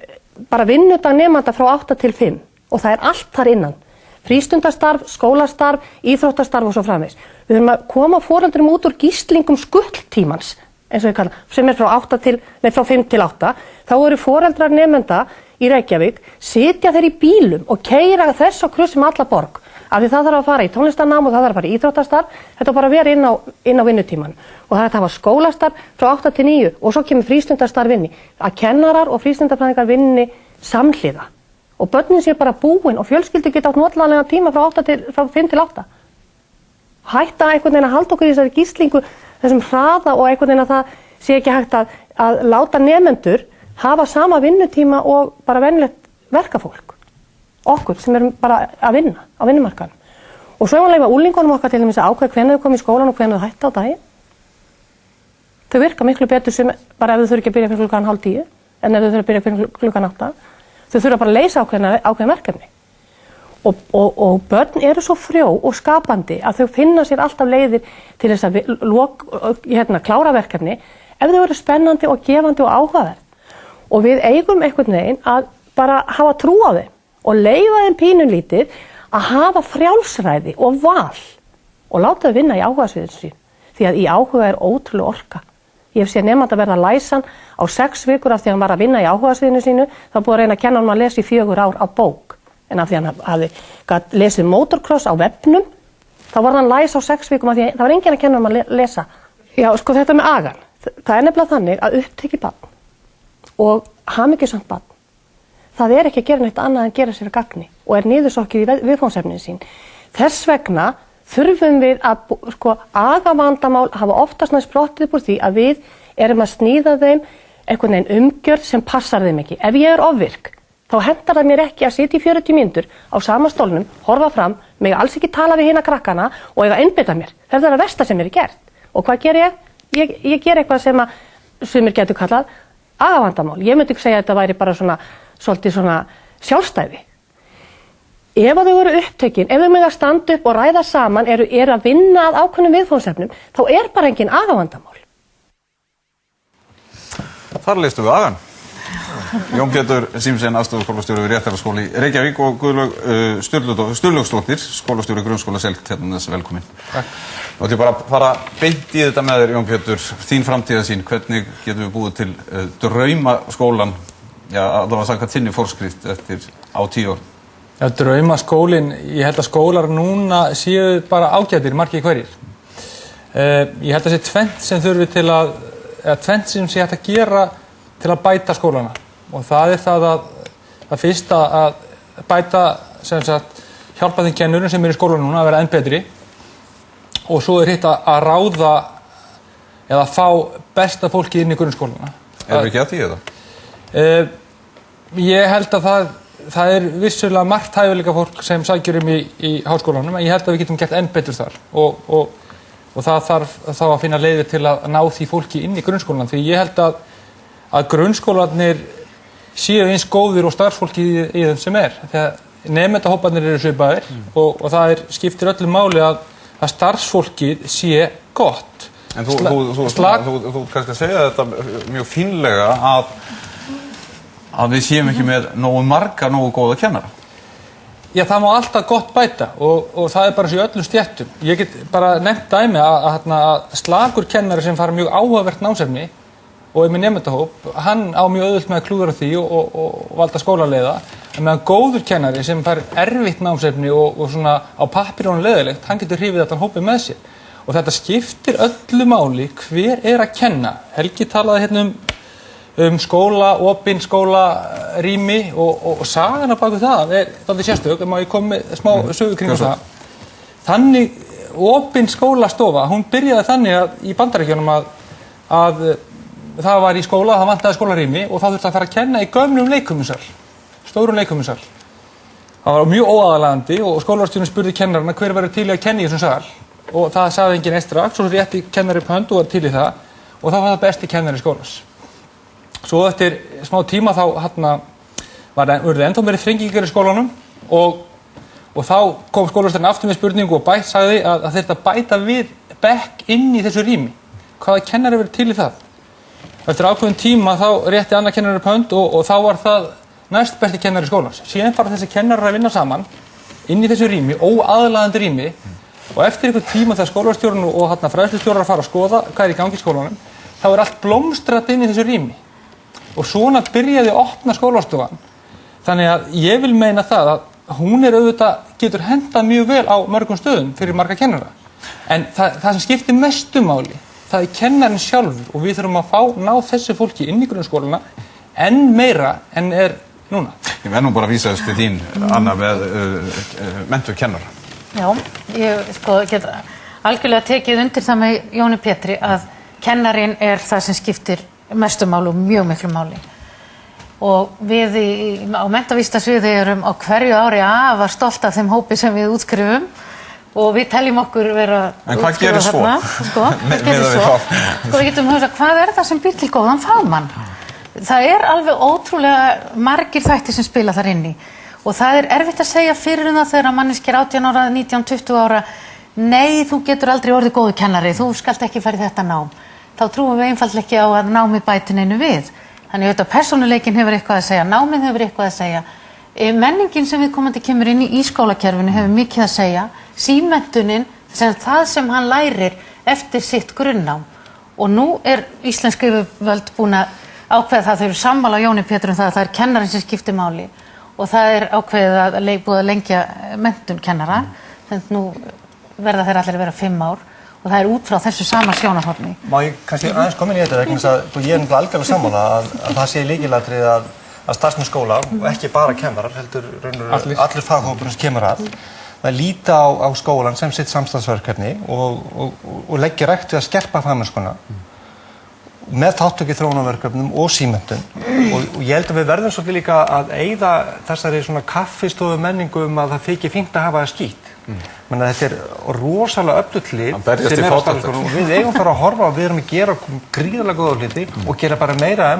bara vinnudag nemanda frá 8 til 5 og það allt þar innan. Frístundastarf, skólastarf, íþróttastarf og svo framvegis. Við höfum að koma foreldrum út úr gíslingum skuldtímans, eins og við kalla, sem frá 5 til 8. Þá eru foreldrar nemenda í Reykjavík, sitja þeir í bílum og keyra þess og kruss alla borg. Af því það þarf að fara í tónlistarnám og það þarf að fara í íþróttastarf, þetta bara vera inn á vinnutíman. Og það var skólastarf frá 8 til 9 og svo kemur frístundastarf inni. Að kennarar og frístundafræðingar vinni samhliða og börnin sé bara búin og fjölskyldur geta átt notalega tíma frá 5 til 8. Hætta einhvern veginn að halda okkur í þessari gíslingu, þessum hraða og einhvern veginn að það sé ekki hægt að láta nemendur hafa sama vinnutíma og bara venjulegt verkafólk. Okkur sem erum bara að vinna á vinnumarkaðnum. Og svo er að leyfa úlingunum okkar til þess að ákveða hvenær þau koma í skólan og hvenær þau hætta á daginn. Þau virka miklu betur sem bara ef þau þurfa ekki að byrja fyrir klukkan 9:30 en ef þau þurfa að byrja fyrir klukkan 8. Þau þurfa bara að leysa ákveðin verkefni. Og börn eru svo frjó og skapandi að þau finna sér alltaf leiðir til þess að klára verkefni ef þau eru spennandi og gefandi og áhugaverð. Og við eigum einhvern veginn að bara hafa trú á þeim og leyfa þeim pínulítið að hafa frjálsræði og val og láta þau vinna í áhugasviðinu sín. Því að í áhuga er ótrúlega orka. Ég hef séð nemanda verða læsan á 6 vikur af því að hann var að vinna í áhugasviðinu sínu, þá búið að reyna að kenna hann að lesa í 4 ár á bók. En af því að hann hafði lesið motocross á vefnum, þá var hann læs á 6 vikum af því að það var enginn að kenna hann að lesa. Já, sko þetta með agan. Það er nefnilega þannig að upptekið barn og hamingjusamt barn, það er ekki að gera neitt annað en gera sér að gagni og er niðursokkið í viðfangsefnin sín. Þess vegna þurfum við að agavandamál hafa oftast næst sprottið upp úr því að við erum að sníða þeim einhvern veginn umgjörð sem passar þeim ekki. Ef ég er ofvirk, þá hendar það mér ekki að sitja í 40 mínútur á sama stólnum, horfa fram, mig alls ekki tala við hina krakkana og eiga að einbeita mér. Það er það versta sem mér er gert. Og hvað ger ég? Ég ger eitthvað sem að sumir getur kallað agavandamál. Ég myndi ekki segja að þetta væri bara svolítið svona sjálfstæði. Ef þau eru upptekin, ef þau mega standa upp og ræða saman, eru að vinna að ákveðnum viðfangsefnum, þá er bara engin agavandamál. Þar leystum við agan. Jón Pétur Símsen, aðstoðarskólastjóri við Réttaraskóla í Reykjavík og Guðlaug Sturlaugsdóttir, skólastjóri grunnskóla Seltjarnarness, velkomin. Takk. Nú ætlum ég bara að fara beint í þetta með þér, Jón Pétur, þín framtíðarsýn, hvernig getum við búið til draumaskólan, allavega samkvæmt þinni forskrift á 10 árum? Já, draumaskólinn, ég held að skólar núna séu bara ágætir, margir hverjir. Ég held að sé tvennt sem þurfi tvennt sem sé hægt að gera til að bæta skólana. Og það er það fyrst að bæta, sem sagt, hjálpa þeim kennurum sem eru í skólanum núna að vera enn betri. Og svo er hitt að ráða eða fá besta fólki inn í grunnskólana. Erum við ekki að því eða? Ég held að það er vissulega margt hæfileika fólk sem sækjur í háskólanum, en ég held að við getum gert enn betur þar og það þarf þá að finna leiðir til að ná því fólki inn í grunnskólan, því ég held að grunnskólanir séu eins góðir og starfsfólki í þeim sem er, þegar nemendahóparnir eru svipaðir og það skiptir öllu máli að starfsfólkið sé gott. En þú kannski að segja þetta mjög fínlega að við séum ekki með nógu marga, nógu góða kennara. Já, það má alltaf gott bæta og það er bara svo í öllum stéttum. Ég get bara nefnt dæmi að slakur kennari sem fara mjög áhugavert námsefni og er með nemendahóp, hann á mjög auðvelt með að klúðra því og valda skólaleiða, en meðan góður kennari sem fær erfitt námsefni og svona á pappír leiðilegt, hann getur hrifið þetta hópið með sér. Og þetta skiptir öllu máli hver er að kenna. Helgi talaði hérna skóla, opin skólarými og sagan á baku það er dálítið sérstök, ef ég kom með smá sögu kringum það. Þannig, opin skólastofa, hún byrjaði þannig að í Bandaríkjunum að það var í skóla, það vantaði skólarými og það þurfti að fara að kenna í gömlum leikfimissal, stórum leikfimissal. Það var mjög óaðalagandi og skólarstjórinn spurði kennarana hver verður til í að kenna í þessum sal og það sagði enginn eitt strax og svo rétti kennari upp hönd og var til í það og það var það besti kennari skólans. Svo eftir smá tíma þá urðu ennþá meiri þrengingar í skólanum og þá kom skólastjórinn aftur með spurningu og sagði að þetta bæta við bekk inn í þessu rými. Hvaða kennari verður til í það? Eftir ákveðin tíma þá rétti annar kennari upp hönd og þá var það næst besti kennari skólans. Síðan fara þessi kennarar að vinna saman inn í þessu rými, óaðlaðandi rými og eftir einhvern tíma þegar skólastjórinn og fræðslustjórar fara að skoða hvað er í gangi í skólanum, þá er allt blómstrat inn í þessu rými. Og svona byrjaði að opna skólastofan. Þannig að ég vil meina það að hún getur hendað mjög vel á mörgum stöðum fyrir marga kennara. En það sem skiptir mestu máli, það er kennarinn sjálfur og við þurfum að ná þessu fólki inn í grunnskólana enn meira en er núna. Ég verð nú bara að vísa þess til þín, Anna, með menntuð kennara. Já, ég get algjörlega tekið undir það með Jóni Pétri að kennarinn það sem skiptir mestu máli og mjög miklu máli. Og við á menntavísindasviði erum á hverju ári afar stolt af þeim hópi sem við útskrifum og við teljum okkur vera en hvað gerir svo? Hvað gerir svo? Við getum hugsað, hvað það sem býr til góðan fagmann? Það alveg ótrúlega margir þættir sem spila þar inn í og það erfitt að segja fyrir það þegar manneskja 18 ára, 19, 20 ára nei, þú getur aldrei orðið góður kennari, þú skalt ekki fara í þetta nám. Þá trúum við einfaldlega ekki á að námið bæti neinu við. Þannig að persónuleikin hefur eitthvað að segja, námið hefur eitthvað að segja. Menningin sem viðkomandi kemur inn í skólakerfinu hefur mikið að segja. Símenntunin, það sem hann lærir eftir sitt grunnnám. Og nú íslensk yfirvöld búin að ákveða það, þau eru sammála Jóni Pétur um það að kennarinn sem skiptir máli. Og það ákveðið að búið að lengja menntun kennara. Þannig nú verða þeir allir að vera 5 ár. Og það út frá þessu sama sjónarhorni. Má ég kannski aðeins koma inn í þetta vegna þess að ég náttúrulega algjörlega sammála að það sé lykilatriði að starfsmenn skóla og ekki bara kennarar, heldur allir faghópurinn sem kemur að líta á skólan sem sitt samstarfsverkefni og leggja rækt við að skerpa fagmennskuna með þátttöku í þróunarverkefnum og símenntun og ég held að við verðum svolítið líka að eyða þessari svona kaffistofu menningu að það þykir fínt að hafa það skít. Þetta rosalega öflutlið sem starfsskólanum og við eigum bara að horfa og við erum að gera gríðarlega góða hluti og gera bara meira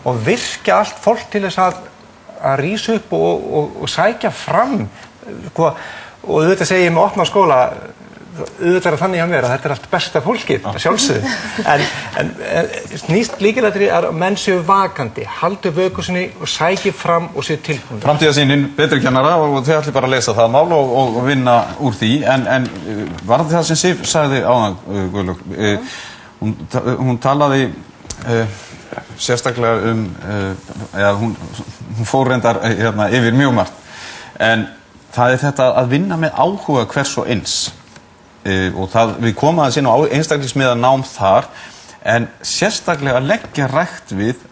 og virkja allt fólk til þess að rísa upp og sækja fram og auðvitað segi ég með opna skóla auðvitað þannig hjá mér að þetta allt besta fólkið, sjálfsögðu. En snýst lykilatriði að menn séu vakandi, haldi vöku sinni og sæki fram og séu tilbúin. Framtíðarsýnin, betri kennara og þau ætli bara að lesa það mál og vinna úr því. En varðandi það sem Sif sagði áðan, Guðlaug, hún talaði sérstaklega hún fór reyndar yfir mjög margt. En það þetta að vinna með áhuga hvers og eins. Og við komum aðeins inn á einstaklingsmiðað nám þar en sérstaklega að leggja rækt við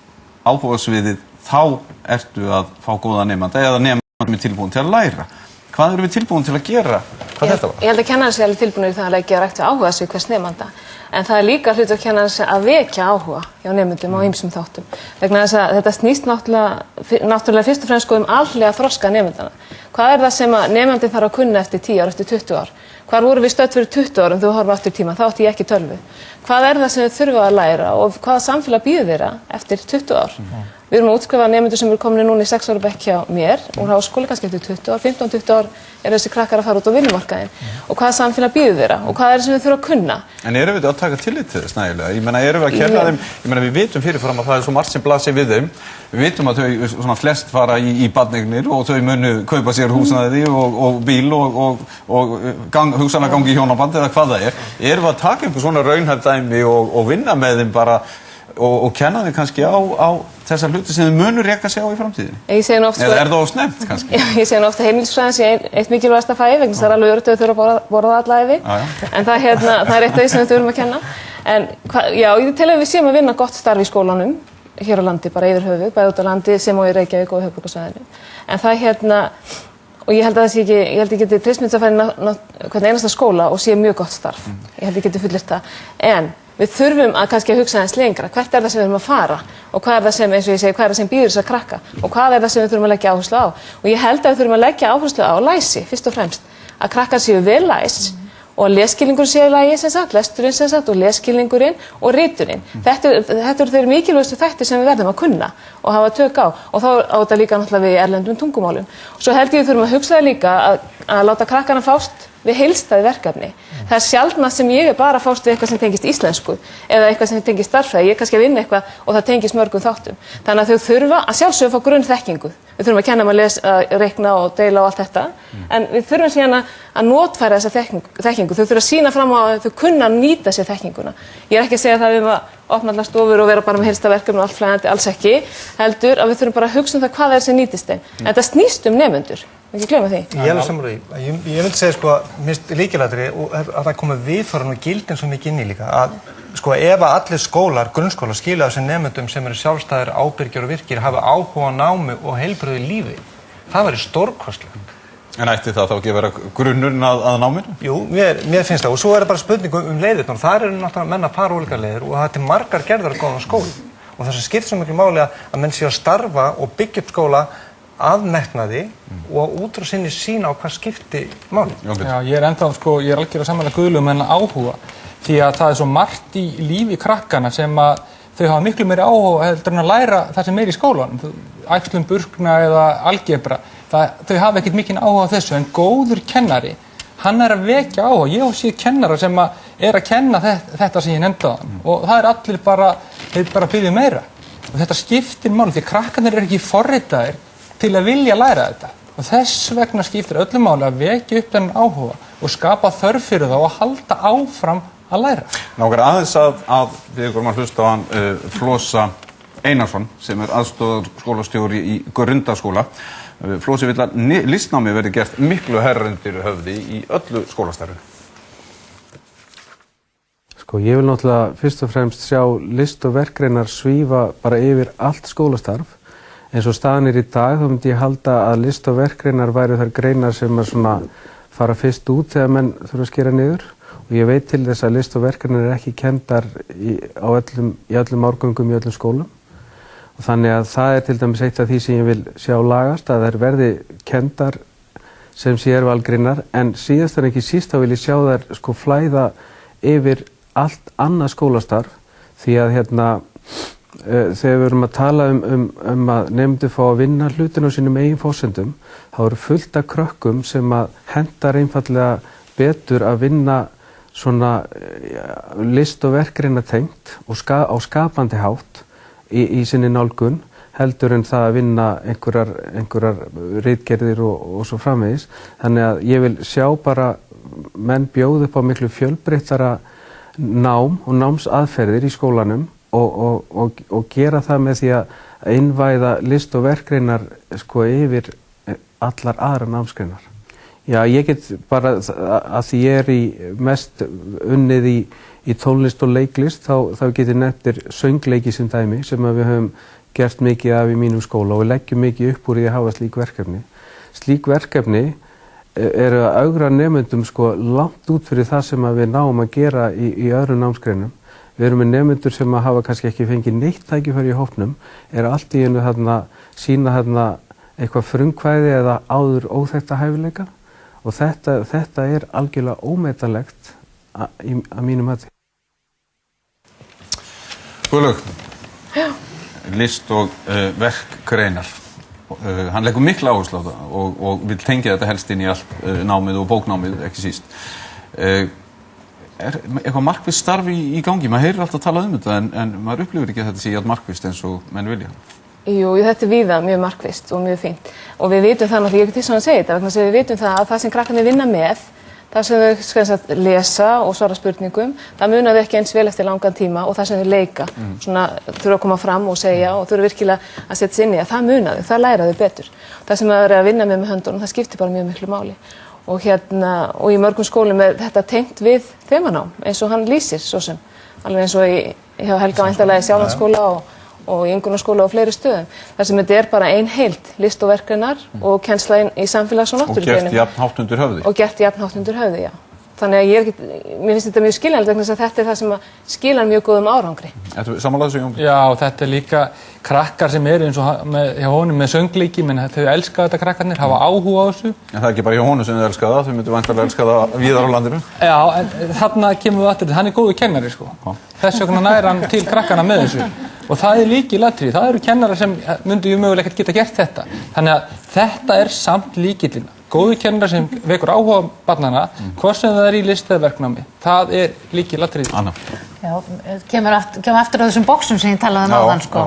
áhugasviðið þá ertu að fá góða nemanda eða nemandi tilbúin til að læra. Hvað erum við tilbúin til að gera? Hvað þetta var? Ég held að kennarinn sé alveg tilbúin í það að leggja rækt við áhugasvið hvers nemanda en það líka hlutverk kennarans að vekja áhuga hjá nemendum á ýmsum þáttum. Vegna þess að þetta snýst náttúrulega fyrst og fremst alhliða þroska nemendana. Hvað það sem að nemandinn þarf að kunna eftir 10 ár, eftir 20 ár? Hvar vorum við stödd fyrir 20 árum þegar við horfum aftur í tímann? Þá átti ég ekki tölvu. Hvað það sem við þurfum að læra og hvaða samfélag býður þeirra eftir 20 ár? Við erum að útskrifa nemendur sem eru komin núna í 6 ára bekk hjá mér og háskóli kannski eftir 20 ár, 15-20 ár þessi krakkar að fara út á vinnumarkaðinn og hvaða samfélag býður þeirra og hvað sem við þurfum að kunna. En erum við að taka tillit til þess nægilega? Ég meina, erum við að kenna þeim, við vitum fyrirfram að það svo margt sem blasir við þeim. Við vitum að þau svona flest fara í barneignir og þau munu kaupa sér húsnæði og bíl og hugsanlega gangi í hjónaband eða hvað það er. Erum við að taka einhver svona raunhæf dæmi og vinna með þeim bara og kenna þeim kannski á þessar hluti sem þau munur reka sig á í framtíðinni? Eða það ofsnefnt kannski? Ég segi ofta heimilisfræðin sé eitt mikilvægasta fæði vegna það alveg öruggt að þau þurfa að borða alla ævi. En það eitt af því sem við þurfum að kenna. En já, ég tel að við séum að vinna gott starf í skólanum hér á landi, bara yfir höfuð, bæði út á landi sem og í Reykjavík og höfuðborgarsvæðinu. En það og ég held að ég geti treyst að fara í hvern einasta skóla og sé mjög gott starf. Ég held að ég geti fullyrt það. En við þurfum að kannski að hugsa aðeins lengra. Hvert það sem við erum að fara og hvað það sem, eins og ég segi, hvað það sem býður þess að krakka og hvað það sem við þurfum að leggja áherslu á. Og ég held að við þurfum að leggja áherslu á læsi, fyrst og fremst. Að krakkar séu vel læs og lesskilningurinn séu í lagi lesturinn og lesskilningurinn og riturinn. Þetta eru þeir mikilvægustu þættir sem við verðum að kunna og hafa tök á og þá á þetta líka náttúrulega við erlendum tungumálum. Svo held ég við þurfum að hugsa það líka að láta krakkarna fást við heildstæð verkefni. Það sjaldnast sem ég bara að fást við eitthvað sem tengist íslensku eða eitthvað sem tengist starffræði. Ég kannski að vinna eitthvað og það tengist mörgum þáttum. Þannig að þau þurfa að sjálfsögðu að fá grunnþekkingu. Við þurfum að kenna að lesa, reikna og deila og allt þetta. En við þurfum síðan að notfæra þessa þekkingu. Þau þurfa að sýna fram á að þau kunna að nýta sér þekkinguna. Ég ekki að segja það við að opna allar stofur og vera bara með heilstæð verkefni og allt flæðandi, alls ekki. Heldur að við þurfum bara að hugsa það hvað sem nýtist þeim. En þetta snýst nemendur. ekki gleyma því. Ég er alveg sammála því. Ég myndi segja sko, minnst líkilatri að það komi viðhorfin og gildin svo mikið inn í líka að sko ef að allir skólar, grunnskólar skila þessum nemendum sem eru sjálfstæðir, ábyrgir og virkir hafa áhuga á námi og heilbrigðu lífi, það væri stórkostlegt. En ætti það þá ekki að vera grunnurinn að náminu? Jú, mér finnst það og svo er það bara spurning leiðirnar og þar eru náttúrulega menn að fara ólíkar leiðir og það er til margar gerðar góðan skóla og það sem skiptir svo miklu máli að menn sé að starfa og byggja upp skóla af metnaði og út frá sinni sín á hvað skipti máli. Já, ég er ennþá sko, ég er algjörlega samanlega Guðlaug með hennar áhuga því að það er svo margt í lífi krakkana sem að þau hafa miklu meiri áhuga heldur en að læra það sem er í skólanum, æxlun, burkna eða algebra. Þau hafa ekkert mikinn áhuga á þessu en góður kennari, hann er að vekja áhuga. Ég hef séð kennara sem er að kenna þetta sem ég nefndi á hann og það er allir þeir bara biðja meira. Og þetta skiptir máli því krakkarnir eru ekki forritaðir til að vilja læra þetta. Og þess vegna skiptir öllu máli að vekja upp þennan áhuga og skapa þörf fyrir þá og halda áfram að læra. Nákvæmlega aðeins að við vorum að hlusta á hann Flosa Einarsson sem er aðstoðarskólastjóri í Grundaskóla. Flósi vill að listnámi verði gert miklu hærra undir höfði í öllu skólastarfinu. Sko, ég vil náttúrulega fyrst og fremst sjá list og verkgreinar svífa bara yfir allt skólastarf. Eins og staðan í dag, þá myndi ég halda að list og verkgreinar væru þær greinar sem að svona fara fyrst út þegar menn þurfa að skera niður. Og ég veit til þess að list og verkgreinar er ekki kenndar í öllum árgöngum í öllum skólum. Og þannig að það er til dæmis eitt af því sem ég vil sjá lagast, að þær verði kenndar sem sérvalgreinar, en síðast en ekki síst þá vil ég sjá þær sko flæða yfir allt annað skólastarf, því að þegar við erum að tala um að nemendur fá að vinna hlutin á sínum eigin forsendum, þá eru fullt af krökkum sem að hentar einfallega betur að vinna svona list og verkgreina tengt og á skapandi hátt í sinni nálgun heldur en það að vinna einhverjar ritgerðir og svo framvegis. Þannig að ég vil sjá bara menn bjóða upp á miklu fjölbreyttara nám og námsaðferðir í skólanum og gera það með því að innvæða list og verkgreinar sko yfir allar aðra námsgreinar. Já, ég get bara að því ég er mest unnið í tónlist og leiklist, þá get ég nefndir söngleiki sem dæmi sem við höfum gert mikið af í mínum skóla og við leggjum mikið upp úr því að hafa slík verkefni. Slík verkefni eru að augra nemendum sko langt út fyrir það sem við náum að gera í öðrum námsgreinum. Við erum með nemendur sem að hafa kannski ekki fengið neitt tækifæri í hópnum, í einu sína eitthvað frumkvæði eða áður óþekkta hæfileika og þetta er algjörlega ómetanlegt að mínum mati. Guðlaug, list og verkgreinar. Hann leggur mikla áherslu á það og vil tengja þetta helst inn í allt námið og bóknámið, ekki síst. Er eitthvað markvisst starf í gangi? Maður heyrir alltaf að tala um þetta en maður upplifir ekki að þetta sé markvisst eins og menn vilja. Jú, þetta er víða mjög markvisst og mjög fínt. Og við vitum það náttúrulega, ég get þess að segja þetta, vegna þess að við vitum það að það sem krakkarnir vinna með, það sem þau lesa og svara spurningum, það munar ekki eins vel eftir langan tíma og það sem þau leika, svona þurfa að koma fram og segja og þurfa virkilega að setja sig inn í það munar þau, það læra þau betur. Það sem þau eru að vinna með höndunum, það skiptir bara mjög miklu máli. Og í mörgum skólum er þetta tengt við þemanám, eins og hann lýsir svo sem, alveg eins og hjá Helga væntanlega í Sjálandsskóla og í Ingunnarskóla og fleiri stöðum. Það sem þetta er bara ein heild, list og verkgreinar og kennsla í samfélags- og náttúrugreinum. Og gert jafn hátt undir höfði. Og gert jafn hátt undir höfði, já. Þannig að mér finnst þetta mjög skiljanlegt vegna þess að þetta er það sem skilar mjög góðum árangri. Ertu sammála þessu, Jón? Já, þetta er líka krakkar sem eru eins og hjá honum með söngleiki, menn þau elska þetta krakkarnir, hafa áhuga á þessu. En það er ekki bara hjá honum sem þau elska það, þau myndu væntanlega elska það víðar á landinu. Já, en þarna kemur við aftur, hann er góður kennari sko. Þess vegna nær hann til krakkarna með þessu. Og það er lykilatriði, það eru kennarar sem myndu mögulega ekkert geta gert þetta. Þannig að þetta er samt lykillinn. Góður kennarar sem vekur áhuga barnanna, hvort sem það er í list eða verknámi. Það er lykilatriði. Anna. Já, kemur aftur á þessum boxum sem ég talaði áðan sko.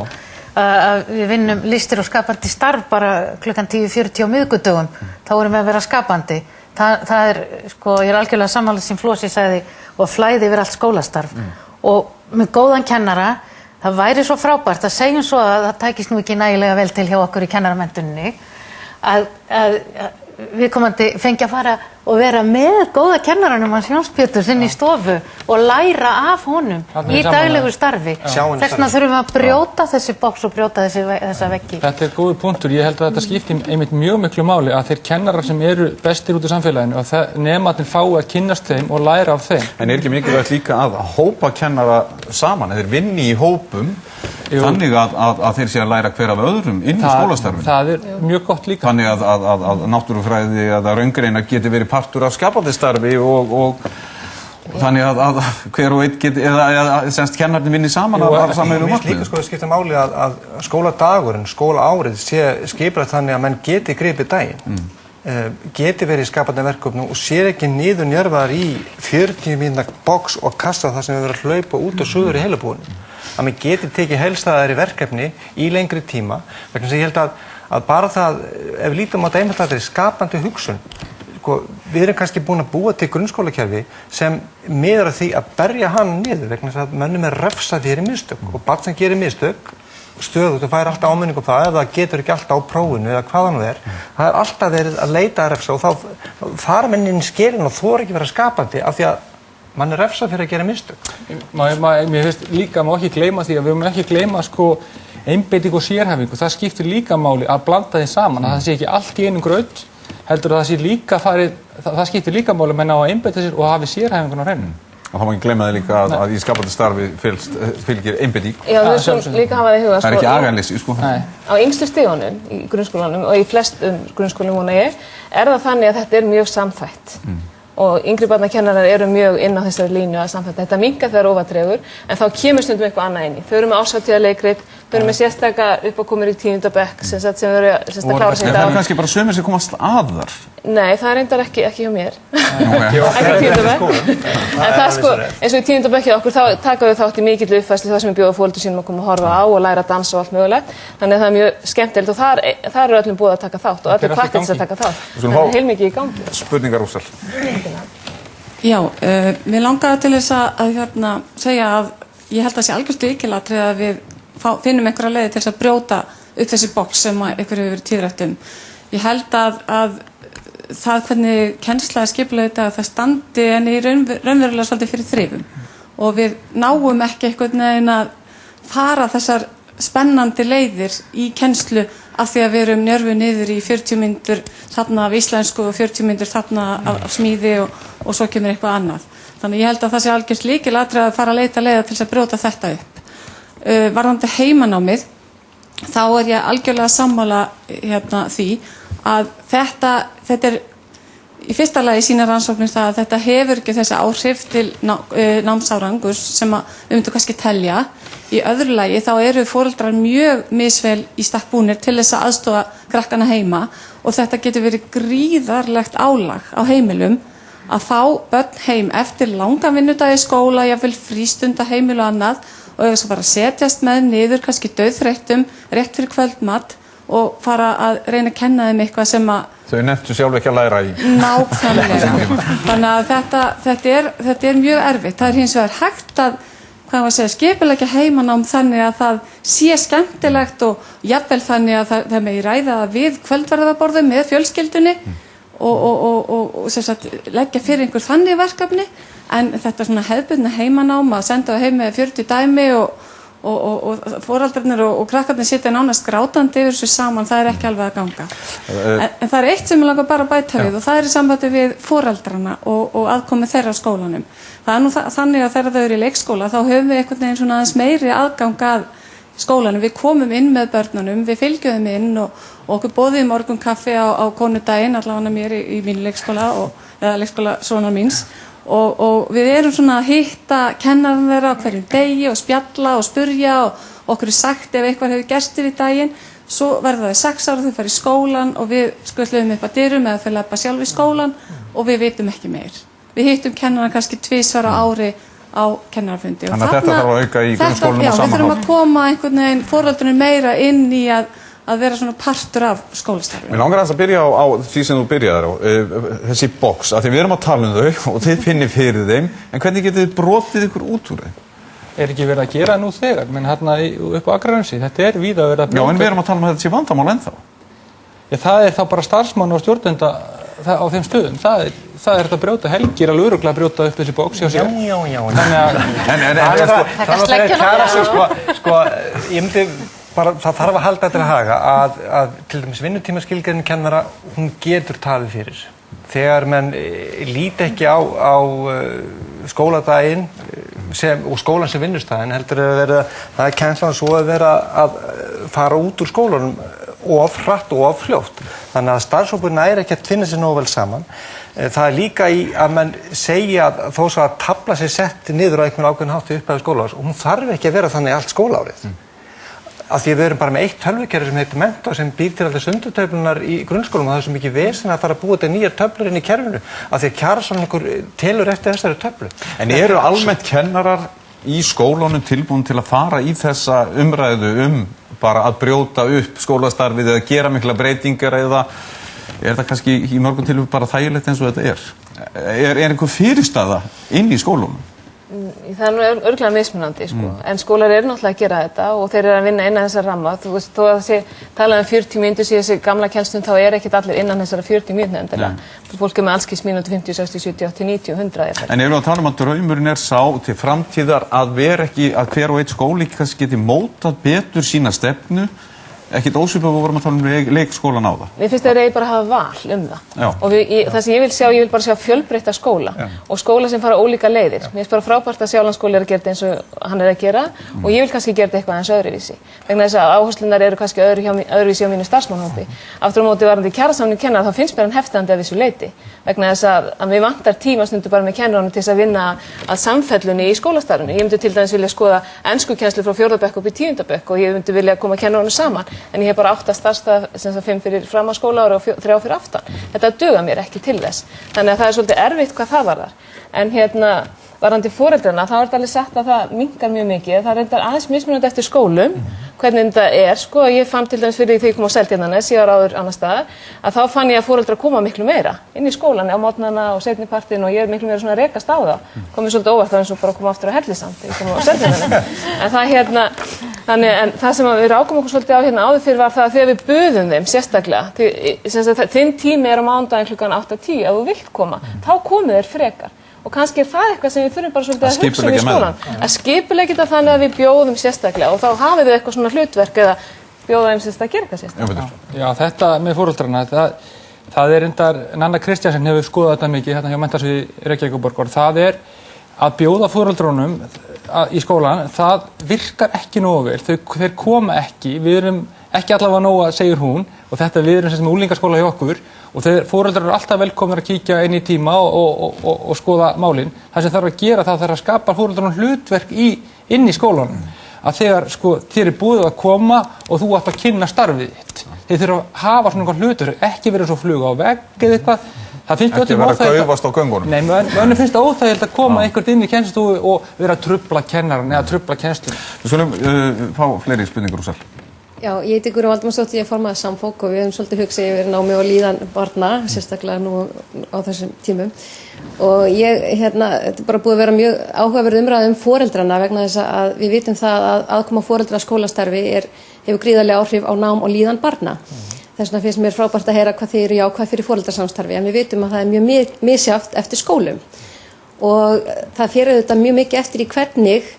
Við vinnum listir og skapandi starf bara klukkan 10:40 á miðvikudögum. Þá erum við að vera skapandi. Það er sko, ég er algjörlega sammála sem Flosi sagði og flæði yfir allt skólastarf. Og með góðan kennara, það væri svo frábært að segjum svo að það tækist nú ekki nægilega vel til hjá okkur í kennaramenntuninni að viðkomandi fengi að fara og vera með góða kennaranum hans Jóns Péturs inn í stofu og læra af honum í daglegu starfi. Þess vegna þurfum við að brjóta þessi box og brjóta þessa veggi. Þetta góður punktur. Ég held að þetta skipti einmitt mjög miklu máli að þeir kennarar sem eru bestir út í samfélaginu og nemarnir fái að kynnast þeim og læra af þeim. En ekki mikilvægt líka að hópa kennara saman, þeir vinni í hópum þannig að þeir sé að læra hver af öðrum inn í skólastarfinu. Það mjög gott líka. Þannig að náttúrufræði eða raungreinar geti verið partur af skapandi og þannig að hver og einn geti, eða semst kennarnir vinni saman af sameiginlegum markmiðum. Mér líka skipta máli að skóladagurinn, skólaárið sé skipulagt þannig að menn geti gripið daginn. Geti verið í skapandi verkefnum og sé ekki niðurnjörfaðar í 40 mínútna box og kassa þar sem við verðum að hlaupa út og suður í heilabúinu. Að maður geti tekið heilstæðari verkefni í lengri tíma, vegna sem ég held að bara það, ef við lítum á þetta einfalt atriði, skapandi hugsun, við erum kannski búin að búa til grunnskólakerfi sem miðar að því að berja hann niður, vegna þess að mönnum er refsað fyrir mistök og barn sem gerir mistök stöðugt og fær alltaf áminning það eða getur ekki alltaf á prófinu eða hvað hann það er alltaf verið að leita að refsa og þá fara menn inn í skilin og þor ekki vera skapandi af því að mann er refsað fyrir að gera mistök. Mér finnst líka, má ekki gleyma því að við höfum ekki gleyma einbeiting og sérhæfingu. Það skiptir líka máli að blanda því saman, að það sé ekki allt í einum graut, heldur að það sé líka það skiptir líka máli að menn á að einbeita sér og hafi sérhæfingun á hreinu. Og það má ekki gleyma það líka að í skapandi starfi fylgir einbeiting. Já, við skulum líka hafa það í huga. Það er ekki aganleysi, Á yngstu stigunum í grunnskólanum og í flestum grunnskólum vona ég, það þannig að þetta er mjög samþætt. Og yngri barnakennarar eru mjög inn á þessari línu að samþætta. Þetta minnkar þegar óvatregur, en þá kemur stundum eitthvað annað inn í. Þau eru með árshátíðarleikrit, þau eru með sérstaka uppákomur í 10. bekk sem eru að klára sig það. Það eru kannski bara sumir sem komast að þar. Nei, það er reyndar ekki hjá mér. Ekki 10. bekk. En það eins og í 10. bekk hjá okkur, þá taka við þátt í mikilli uppfærslu þar sem við bjóðum foreldrum sínum að koma að horfa á og læra að dansa og allt mögulegt. Þannig að það er mjög skemmtilegt og þar eru öllum búið að taka þátt og allir hvattir til að taka þátt. Það er heilmikið í gangi. Spurningar, Rósal. Já, mér langaði til þess að segja að ég held að sé algjörst lykilatriði að við finnum einhverja leiði til þess að brjóta upp þessi box sem einhver hefur verið tíðrætt Ég held að það hvernig kennsla er skipulögð þetta það standi en í raunverulega svolítið fyrir þrifum og við náum ekki einhvern veginn að fara þessar spennandi leiðir í kennslu af því að við erum njörfuð niður í 40 mínútur þarna af íslensku og 40 mínútur þarna af smíði og svo kemur eitthvað annað. Þannig ég held að það sé algjörst lykilatriði að fara að leita leiða til þess að brjóta þetta upp. Varðandi heimanámið, þá er ég algjörlega sammála því að þetta er í fyrsta lagi sýna rannsóknir það að þetta hefur ekki þessi áhrif til námsárangurs sem við myndum kannski telja. Í öðru lagi þá eru foreldrar mjög misvel í stakk búnir til þess að aðstoða krakkana heima og þetta getur verið gríðarlegt álag á heimilum að fá börn heim eftir langan vinnudagi í skóla, jafnvel frístundaheimil og annað og ef þess að fara að setjast með niður, kannski dauðþreyttum, rétt fyrir kvöldmat og fara að reyna að kenna þeim eitthvað sem að þau nefntu sjálf ekki að læra í. Nákvæmlega. Þannig að þetta er mjög erfitt. Það er hins vegar hægt að skipuleggja heimanám þannig að það sé skemmtilegt og jafnvel þannig að það megi ræða við kvöldverðarborðum með fjölskyldunni og leggja fyrir einhver þannig verkefni en þetta svona hefðbundna heimanám að senda það heim með 40 dæmi og foreldrarnir og krakkarnir sitja nánast grátandi yfir þessu saman, það er ekki alveg að ganga. En það er eitt sem ég langar bara að bæta við og það er í sambandi við foreldrarna og aðkomi þeirra á skólanum. Það er nú þannig að þegar þau eru í leikskóla þá höfum við einhvern veginn svona aðeins meiri aðgang að skólanum. Við komum inn með börnunum, við fylgjum inn og okkur boðum morgunkaffi á konudaginn, allavega mér í mínu leikskóla eða leikskóla sonar míns og við erum svona að hitta kennarinn þeirra á hverjum degi og spjalla og spurja og okkur er sagt ef eitthvað hefur gerst yfir daginn. Svo verða þau 6 ára, þau fara í skólan og við sköllum upp að dyrum eða þau labba sjálf í skólan og við vitum ekki meir. Við hittum kennarinn kannski 2 á ári á kennarafundi. Þannig að þetta þarf að auka í grunnskólanum og samanhátt. Já, við þurfum að koma einhvern veginn foreldrunum meira inn í að vera svona partur af skólastarfinu. Mér langar að byrja á því sem þú byrjaðir á, þessi box, af því við erum að tala um þau og þið finnir fyrir þeim, en hvernig getið þið brotið ykkur út úr þeim? Er ekki verið að gera nú þegar, menn hérna upp á Akranesi, þetta er víða verið að brjóta. Já, en við erum að tala um að þetta sé vandamál ennþá. það þá bara starfsmann og stjórnenda á þeim stöðum. Það er þetta að brjóta. Helgi er alveg örugglega að brjóta upp þessi bóks hjá sér. Já. Þannig að ég myndi bara, það þarf að halda til að haga að til dæmis vinnutímaskilgreining kennara, hún getur talið fyrir. Þegar menn líti ekki á skóladaginn og skólan sem vinnustæðin, heldur það er kennslan svo að vera að fara út úr skólanum of hratt og of fljótt. Þannig að starfshópurinn er ekki að finna sér nógu vel saman. Það er líka í að menn segja að þó svo að tafla sér sett niður á einhvern ákveðinn hátt í upphæðu skólaárs, og hún þarf ekki að vera þannig allt skólaárið. Af því að við erum bara með eitt tölvukerfi sem heitir Mentor sem býr til alltaf sundurtöflunar í grunnskólum, og það er svo mikið vesen að fara að búa til nýjar töflur inn í kerfinu af því að kjarasamningur telur eftir þessari töflu. En eru almennt kennarar í skólunum tilbúin til að fara í þessa umræðu bara að brjóta upp skólastarfið eða gera mikla breytingar, eða er það kannski í mörgum tilfellum bara þægilegt eins og þetta er? Er einhver fyrirstaða inn í skólunum? Það er örugglega mismunandi, en skólar eru náttúrulega að gera þetta og þeir eru að vinna innan þessar ramma. Þú veist, þó að það sé talað 40 mínútur síðan þessi gamla kennslun, þá ekkert allir innan þessara 40 mínútur endilega. Fólk með allskis mínútur 50, 60, 70, 80, 90, 100. En eru að tala að draumurinn sá til framtíðar að vera ekki að hver og einn skóli kannski geti mótað betur sína stefnu? Ekkert ósvipað við vorum að tala leikskólan á það. Mér finnst þeir bara að hafa val það. Já. Og það sem ég vil bara sjá fjölbreytta skóla og skóla sem fara ólíka leiðir. Mér finnst bara frábært að Sjálandsskóli að gera þetta eins og hann að gera og ég vil kannski gera þetta eitthvað eins öðruvísi. Vegna þess að áherslunar eru kannski öðruvísi á mínu starfsmannhópi. Aftur á móti varðandi kjarasamning kennara, þá finnst mér hann heftandi að vissu leyti. Vegna þess að við vantar tíma stundum bara með kennarunum til þess að vinna að samfellunni í skólastarfinu. Ég myndi til dæmis vilja skoða enskukennslu frá 4. bekk upp í 10. bekk og ég myndi vilja koma kennarunum saman. En ég hef bara 8 starfsstað, 5 fyrir framhaldsskóla og 3 fyrir aftan. Þetta dugar mér ekki til þess. Þannig að það er svolítið erfitt hvað það varðar. En varðandi foreldrana, þá er þetta alveg sett að það minnkar mjög mikið. Það reyndar aðeins mismunandi eftir skólum, hvernig þetta er. Ég fann til dæmis fyrir því þegar ég kom á Seltjarnarnes, ég var áður annars staðar, að þá fann ég að foreldrar koma miklu meira inn í skólan á mótnana og seinni partinn og ég er miklu meira svona að rekast á það. Komið svolítið óvart þá eins og bara að koma aftur á Hellisand, ég kom á Seltjarnarnes. En það sem við rákum okkur svolítið á áður fyrir var það að þegar við buðum þeim sérstaklega, þinn tími á mánudaginn klukkan 8:10, ef þú vilt koma, þá komið þeir frekar. Og kannski það eitthvað sem við þurfum bara svolítið að hugsa í skólan. Að skipuleggja þetta þannig að við bjóðum sérstaklega og þá hafið þau eitthvað svona hlutverk eða bjóða þeim sérstaklega að gera eitthvað sérstaklega. Já, þetta með foreldrana, það er reyndar, Nanna Kristjánsen hefur skoðað þetta mikið hérna hjá Menntasviði Reykjavíkurborgar. Það er að bjóða foreldrunum í skólan, það virkar ekki nógu vel. Þeir koma ekki, við erum ekki allavega nóga, segir hún, og þetta við erum sem unglingaskóla hjá okkur. Og foreldrar eru alltaf velkomnir að kíkja inn í tíma og skoða málin. Það sem þarf að gera það þarf að skapa foreldrarnum hlutverk inn í skólanum. Að þegar þér er búið að koma og þú átt að kynna starfið þitt. Þið þurfa að hafa svona hlutverk, ekki verið svo fluga á vegg eða eitthvað. Það finnst ekki vera að gaufast á göngunum. Nei, mönnum finnst það óþægilegt að koma einhvert inn í kennslustofu og vera að trufla kennarann eða trufla kennslu. Við skulum fá fleiri spurningar úr sal. Já, ég heiti Guðrún Valdimarsdóttir, ég er formaður Samfók og við höfum svolítið hugsað yfir námi og líðan barna, sérstaklega nú á þessum tímum. Og þetta er bara búið að vera mjög áhugaverð umræða foreldrana vegna þess að við vitum það að aðkoma foreldra skólastarfi hefur gríðarlega áhrif á nám og líðan barna. Þess vegna finnst mér frábært að heyra hvað þið eru jákvæð fyrir foreldrasamstarfi, en við vitum að það er mjög misjafnt eftir skólum. Og það fer auðvitað mjög mikið eftir í hvernig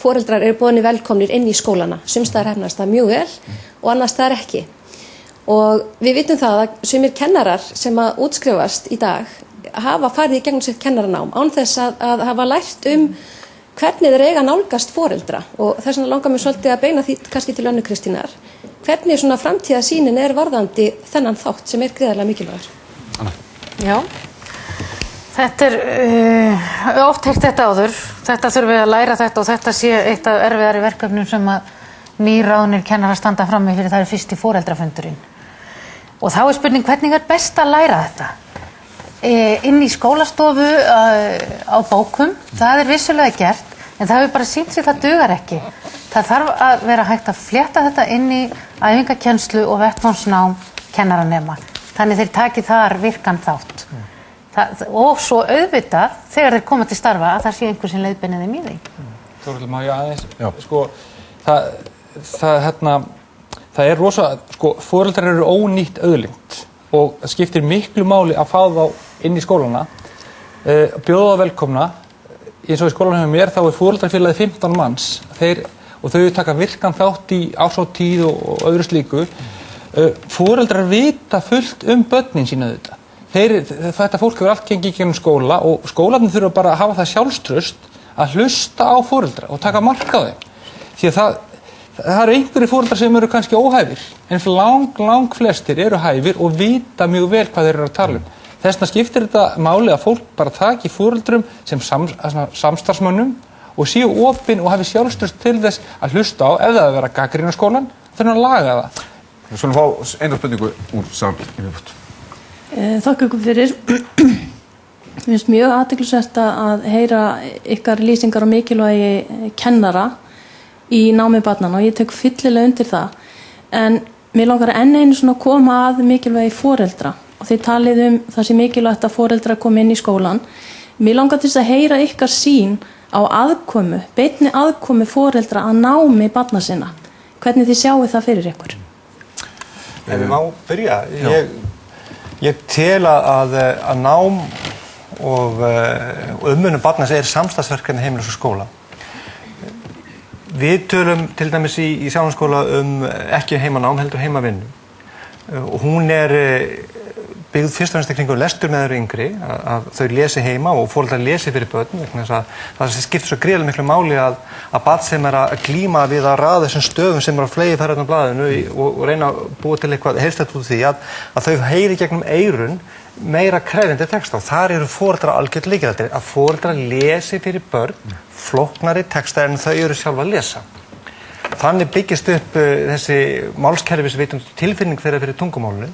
foreldrar eru boðnir velkomnir inn í skólana. Sums staðar hefnast það mjög vel og annars staðar ekki. Og við vitum það að sumir kennarar sem að útskrifast í dag hafa farið í gegnum sitt kennaranám án þess að hafa lært hvernig þeir eiga nálgast foreldra. Og þess vegna langar mér svolítið að beina því kannski til Önnu Kristínar. Hvernig svona framtíðarsýnin varðandi þennan þátt sem gríðarlega mikilvægur? Anna. Já. Þetta oft heyrt þetta áður, þetta þurfum við að læra þetta og þetta sé eitt af erfiðari verkefnum sem að nýráðnir kennarar standa frammi fyrir, það er fyrsti foreldrafundurinn. Og þá er spurning hvernig er best að læra þetta? Inn í skólastofu á bókum, það er vissulega gert, en það hefur bara sýnt sig það dugar ekki. Það þarf að vera hægt að flétta þetta inn í æfingakennslu og vettvánsnám kennaranema. Þannig þeir taki þar virkan þátt. Og svo auðvitað þegar þeir koma til starfa að það sé einhver sem leiðbeinir þeim í því. Þórhildur, má ég aðeins? Já. Sko, það rosa, foreldrar eru ónýtt auðlind og það skiptir miklu máli að fá þá inn í skólana, bjóða þá velkomna. Eins og í skólanum hjá mér þá foreldrafélagið 15 manns og þau taka virkan þátt í árshátíð og öðru slíku. Foreldrar vita fullt börnin sína þetta. Þetta fólk hefur allt gengið í gegnum skóla og skólarnir þurfa bara að hafa það sjálfstraust að hlusta á foreldra og taka mark á þeim. Því að það eru einhverjir foreldrar sem eru kannski óhæfir, en lang flestir eru hæfir og vita mjög vel hvað þeir eru að tala um. Þess vegna skiptir þetta máli að fólk bara taki foreldrum sem samstarfsmönnum og séu opin og hafi sjálfstraust til þess að hlusta á ef það er að vera gagnrýna skólann, þurfa að laga það. Við skulum fá eina spurningu úr sal í viðbót. Þakka ykkur fyrir. Mér finnst mjög athyglisvert að heyra ykkar lýsingar á mikilvægi kennara í námi barnanna og ég tek fyllilega undir það. En mér langar enn einu svona að koma að mikilvægi foreldra og þið talið það sé mikilvægt að foreldra komi inn í skólan. Mér langar til þess að heyra ykkar sýn á aðkomu, beinni aðkomu foreldra að námi barna sinna. Hvernig þið sjáu það fyrir ykkur? Ef ég má byrja, ég tel að nám og umönnun barna er samstarfsverkefni heimilis og skóla. Við tölum til dæmis í Sjálandsskóla ekki heimanám heldur heimavinnu og hún byggð fyrst og fremst í kringum lestur með þeirra yngri, að þau lesi heima og foreldrar lesi fyrir börn, vegna þess að það skiptir svo gríðarlega miklu máli að barn sem að glíma við að raða þessum stöfum sem að fleigi þar á blaðinu og reyna að búa til eitthvað heilstætt út því að þau heyri gegnum eyrun meira krefjandi texta og þar eru foreldrar algjört lykilatriði, að foreldrar lesi fyrir börn flóknari texta en þau eru sjálf að lesa. Þannig byggist upp þessi málskerfisvitund tilfinning þeirra fyrir tungumálinu.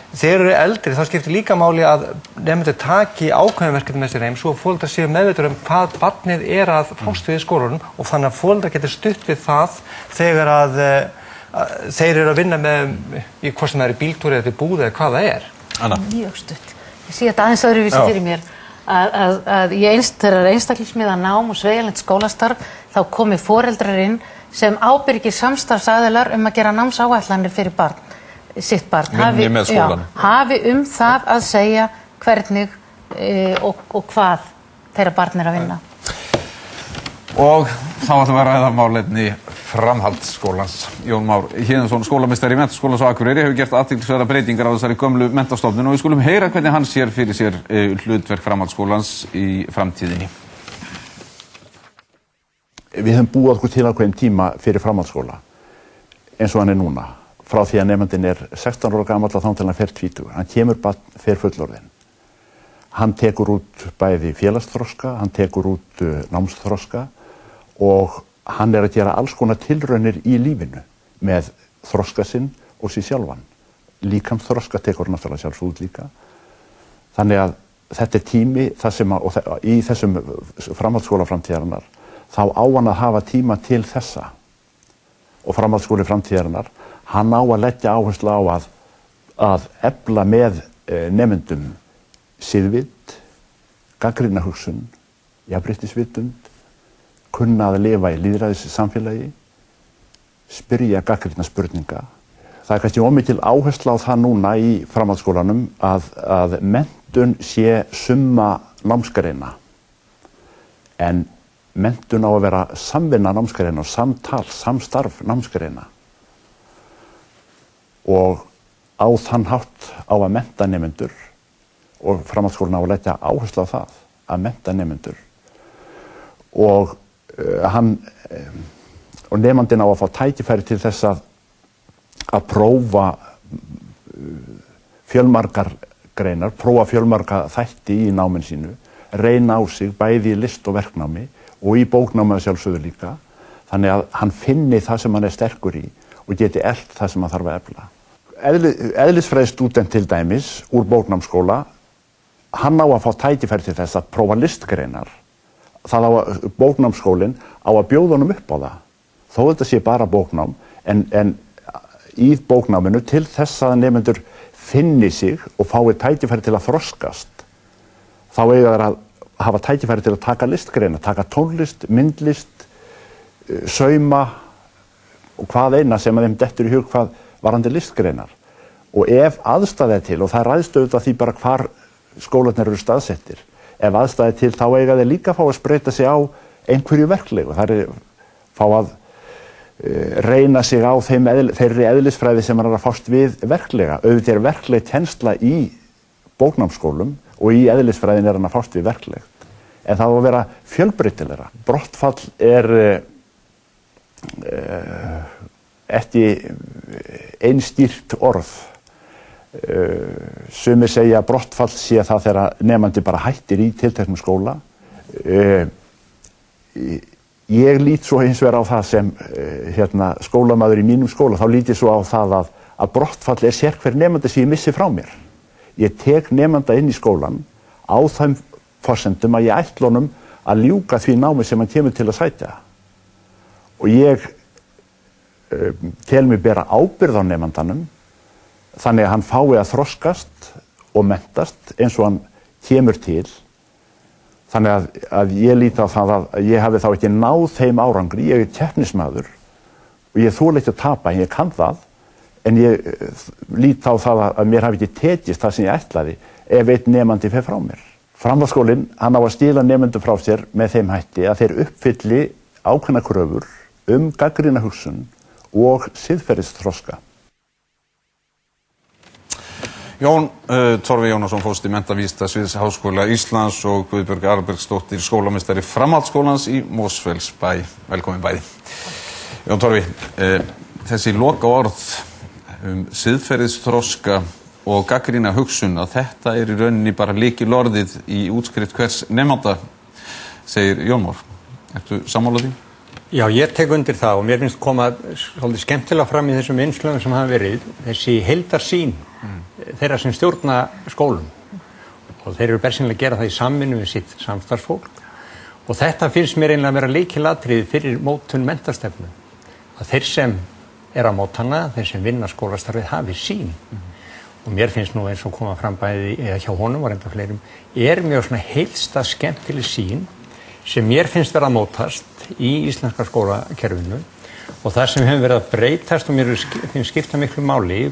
Þegar eru eldri þá skiptir líka máli að nemendur taki ákveðinverkefni með sér heim svo að foreldrar séu meðvitaðir hvað barnið er að fást við í skólanum og þannig að foreldrar getur stutt við það þegar að þeir eru að vinna með hvort sem það er í bíltúri eða í búð eða hvað það er. Anna. Mjög stutt. Ég sé þetta aðeins öðruvísi fyrir mér að þegar einstaklingsmiðað nám og sveigjanlegt skólastarf þá komi foreldrar inn sem ábyrgir samstarfsaðilar að gera námsáætlanir fyrir sitt barn. Hafi það að segja hvernig og hvað þeirra barn er að vinna. Og þá ætlum við að ræða málefni framhaldsskólans. Jón Már Héðinsson, skólameistari í Menntaskólans á Akureyri, hefur gert athyglisverðar breytingar á þessari gömlu menntastofnun og við skulum heyra hvernig hann sér fyrir sér hlutverk framhaldsskólans í framtíðinni. Við höfum búið okkur til ákveðin tíma fyrir framhaldsskóla eins og hann er núna. Frá því að nemandinn er 16 ára gamall og þá til hann fer 20. Hann kemur bara fer fullorðinn. Hann tekur út bæði félagsþroska, hann tekur út námsþroska og hann er að gera alls konar tilraunir í lífinu með þroska sinn og sér sjálfan. Líkamsþroska tekur náttúrulega sjálfs út líka. Þannig að þetta er tími í þessum framhaldsskóla framtíðarinnar þá á hann að hafa tíma til þessa. Og framhaldsskóli framtíðarinnar hann á að leggja áherslu á að efla með nemendum siðvit, gagnrýna hugsun, jafnréttisvitund, kunna að lifa í lýðræðissamfélagi, spyrja gagnrýna spurninga. Það er kannski ómikil áhersla á það núna í framhaldsskólanum að menntun sé summa námsgreina. En menntun á að vera samvinna námsgreina og samtal, samstarf námsgreina. Og á þann hátt á að mennta nemendur og framhaldsskólinn á að leggja áherslu á það að mennta nemendur og nemandinn á að fá tækifæri til þess að prófa fjölmargar greinar, prófa fjölmarga þætti í náminu sínu, reyna á sig bæði í list og verknámi og í bóknámi að sjálfsögðu líka, þannig að hann finni það sem hann er sterkur í og geti elt það sem hann þarf að efla. Eðlisfræðistúdent til dæmis úr bóknámsskóla, hann á að fá tækifæri til þess að prófa listgreinar. Bóknámsskólinn á að bjóða honum upp á það. Þó þetta sé bara bóknám, en í bóknáminu til þess að nemendur finni sig og fái tækifæri til að þroskast. Þá eiga þeir að hafa tækifæri til að taka listgreinar, taka tónlist, myndlist, sauma, og hvað eina sem að þeim dettur í hug hvað varandi listgreinar. Og ef aðstæða til, og það ræðst auðvitað því bara hvar skólarnir eru staðsettir, ef aðstæða til þá eiga þeir líka að fá að spreyta sig á einhverju verklegu. Það er fá að reyna sig á þeirri eðlisfræði sem er að fást við verklega. Auðvitað er verkleg kennsla í bóknámsskólum og í eðlisfræðin er hann að fást við verkleg. En það á að vera fjölbreytilegra. Brottfall er ekki einstýrt orð. Sumir segja að brottfall sé það þegar nemandi bara hættir í tilteknum skóla. Ég lít svo hins vegar á það sem skólamaður í mínum skóla, þá lít ég svo á það að brottfall er sérhver nemandi sem ég missi frá mér. Ég tek nemanda inn í skólan á þeim forsendum að ég ætla honum að ljúka því námi sem hann kemur til að sætja. Og ég tel mig bera ábyrgð á nemandanum þannig að hann fái að þroskast og menntast eins og hann kemur til. Þannig að ég líti á það að ég hafi þá ekki náð þeim árangri. Ég er keppnismaður og ég þoli ekki að tapa, ég kann það, en ég líti á það að mér hafi ekki tekist það sem ég ætlaði ef einn nemandi fer frá mér. Framhaldsskólinn, hann á að skila nemendum frá sér með þeim hætti að þeir uppfylli ákveðnar kröfur gagnrýna hugsun og siðferðisþroska. Jón Torfi Jónasson, fórsti menntavísindasviðs Háskóla Íslands og Guðbjörg Arnbergsdóttir, skólameistari framhaldsskólans í Mosfellsbæ. Velkomin bæði. Jón Torfi, þessi loka orð siðferðisþroska og gagnrýna hugsun, að þetta er í rauninni bara lykilorðið í útskrift hvers nemanda, segir Jón Már. Ertu sammála því? Já, ég tek undir það og mér finnst koma svolítið skemmtilega fram í þessum innslögum sem hafa verið, þessi heildarsýn þeirra sem stjórna skólum, og þeir eru bersýnilega að gera það í samvinnu við sitt samstarfsfólk, og þetta finnst mér einlega að vera lykilatriði fyrir mótun menntastefnu, að þeir sem eru að móta hana, þeir sem vinna skólastarfið hafi sýn. Og mér finnst nú eins og koma fram bæði eða hjá honum og reynda fleirum, er mjög svona heilsta skemmtileg sýn sem mér finnst vera að mótast í íslenska skólakerfinu, og það sem hefur verið að breytast og mér finnst skipta miklu máli,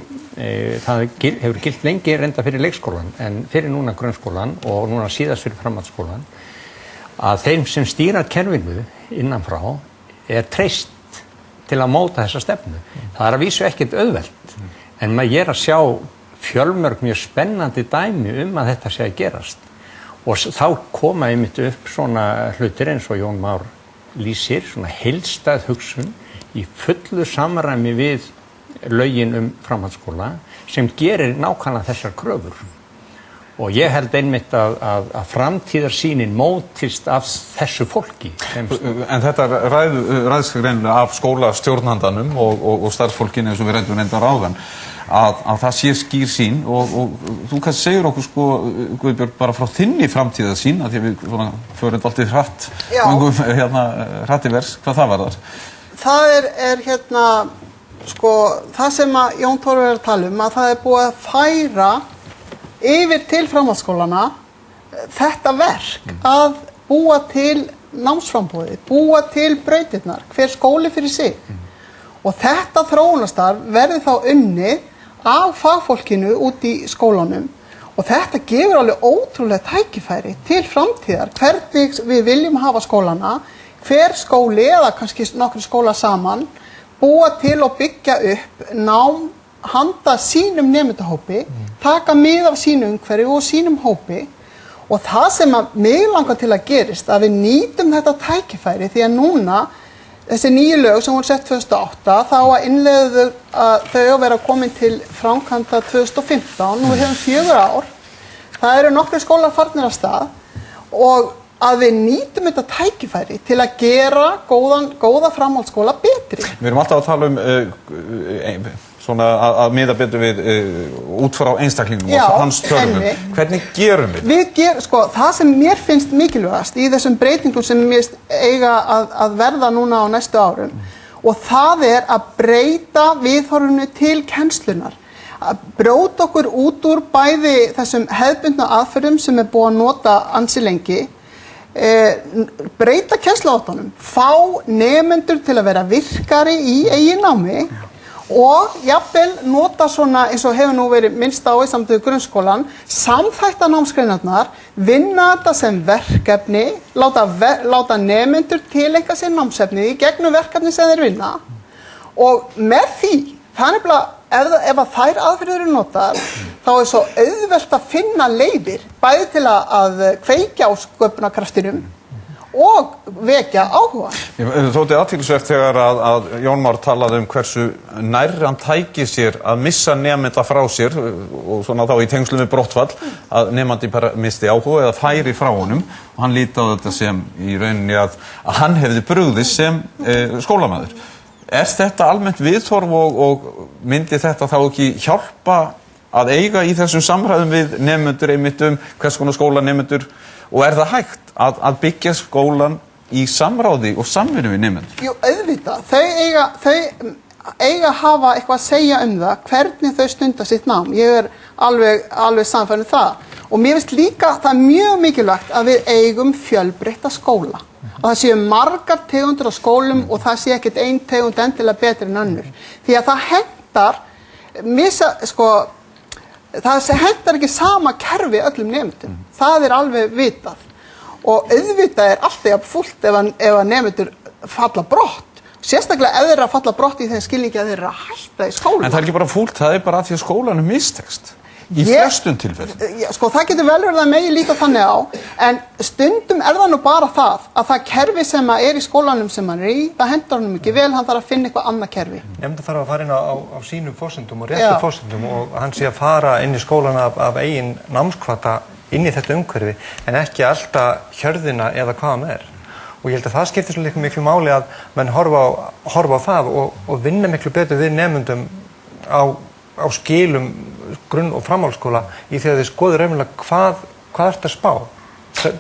það hefur gilt lengi reynda fyrir leikskólan en fyrir núna grunnskólan og núna síðast fyrir framhaldsskólan, að þeim sem stýra kerfinu innanfrá er treyst til að móta þessa stefnu. Það er að vísu ekkert auðvelt, en ég er að sjá fjölmörg mjög spennandi dæmi að þetta sé að gerast. Og þá koma einmitt upp svona hlutir eins og Jón Már lýsir, svona heildstæð hugsun í fullu samræmi við lögin framhaldsskóla sem gerir nákvæmlega þessar kröfur. Og ég held einmitt að framtíðarsýnin mótist af þessu fólki. En þetta ræðst greinilega af skólastjórnandanum og starfsfólkinu eins og við reyndum reyndar áðan, að það sé skýr sýn, og þú kannski segir okkur Guðbjörg, bara frá þinni framtíðarsýn, að því að við förum alltaf hratt, hratt í vers, hvað það var þar? Það er það sem að Jón Torfi er að tala að það er búið að færa yfir til framhaldsskólana þetta verk að búa til námsframboði, búa til brautirnar, hver skóli fyrir sig. Og þetta þróunarstarf verði þá unnið af fagfólkinu út í skólanum, og þetta gefur alveg ótrúlega tækifæri til framtíðar, hvernig við viljum hafa skólana, hver skóli eða kannski nokkru skóla saman búa til og byggja upp nám handa sínum nemendahópi, taka mið af sínu umhverfi og sínum hópi, og það sem að mig langar til að gerist, að við nýtum þetta tækifæri, því að núna þessi nýju lög sem voru sett 2008, þá að innleiðu þau að vera komin til framkvæmda 2015, og við hefum 4 ár. Það eru nokkru skólar farnir af stað, og að við nýtum þetta tækifæri til að gera góða framhaldsskóla betri. Við erum alltaf að tala svona að miða betur við út frá einstaklingnum og hans þörfum. Hvernig gerum við? Það sem mér finnst mikilvægast í þessum breytingum sem mér eiga að verða núna á næstu árum, og það er að breyta viðhorfinu til kennslunar, að brjóta okkur út úr bæði þessum hefðbundna aðferðum sem búið að nota ansi lengi, breyta kennsluháttunum, fá nemendur til að vera virkari í eigin námi og jafnvel nota svona eins og hefur nú verið minnst á í samtöku grunnskólan, samþætta námsgreinarnar, vinna þetta sem verkefni, láta nemendur tileinka sér námsefnið í gegnum verkefni sem þeir vinna og með því, það er nefnilega ef að þær aðferðir eru notaðar, þá er svo auðvelt að finna leiðir, bæði til að kveikja á sköpunarkraftinum og vekja áhuga. Þótti athyglisvert þegar að Jón Már talaði hversu nærri hann tæki sér að missa nemenda frá sér og svona þá í tengslum við brottfall að nemandi bara misti áhuga eða færi frá honum og hann líti á þetta sem í rauninni að hann hefði brugðist sem skólamaður. Er þetta almennt viðhorf og myndi þetta þá ekki hjálpa að eiga í þessum samræðum við nemendur einmitt hvers konar skóla nemendur og er það hægt að byggja skólan í samráði og samvinnu við nemendur? Jú, auðvitað. Þau eiga að hafa eitthvað að segja það, hvernig þau stunda sitt nám. Ég er alveg sannfærður það. Og mér finnst líka það mjög mikilvægt að við eigum fjölbreytta skóla. Og það séu margar tegundir á skólum og það sé ekkert ein tegund endilega betri en önnur. Því að það hentar, það hentar ekki sama kerfi öllum nemendum. Það er alveg vitað. Og auðvitað er alltaf fullt ef að nemendur falla brott. Sérstaklega ef þeir eru að falla brott í þeim skilningi að þeir eru að hætta í skóla. En það er ekki bara fullt, það er bara að því að skólan er mistekst. Í flestum tilfellum. Það getur vel verið að megi líta þannig á, en stundum er það nú bara það að það kerfi sem er í skólanum sem hann er í, það hendur honum ekki vel, hann þarf að finna eitthvað annað kerfi. Nefndu þarf að fara inn á sínum forsendum og réttu forsendum og hann sé að fara inn í skólan af eigin námskvata inn í þetta umhverfi, en ekki alltaf hjörðina eða hvaðan er. Og ég held að það skiptir svo líka miklu máli að menn horfa á það og vinna miklu betur við nemendum á skilum grunn- og framhaldsskóla í því að þeir skoður raunverulega hvað ertu að spá?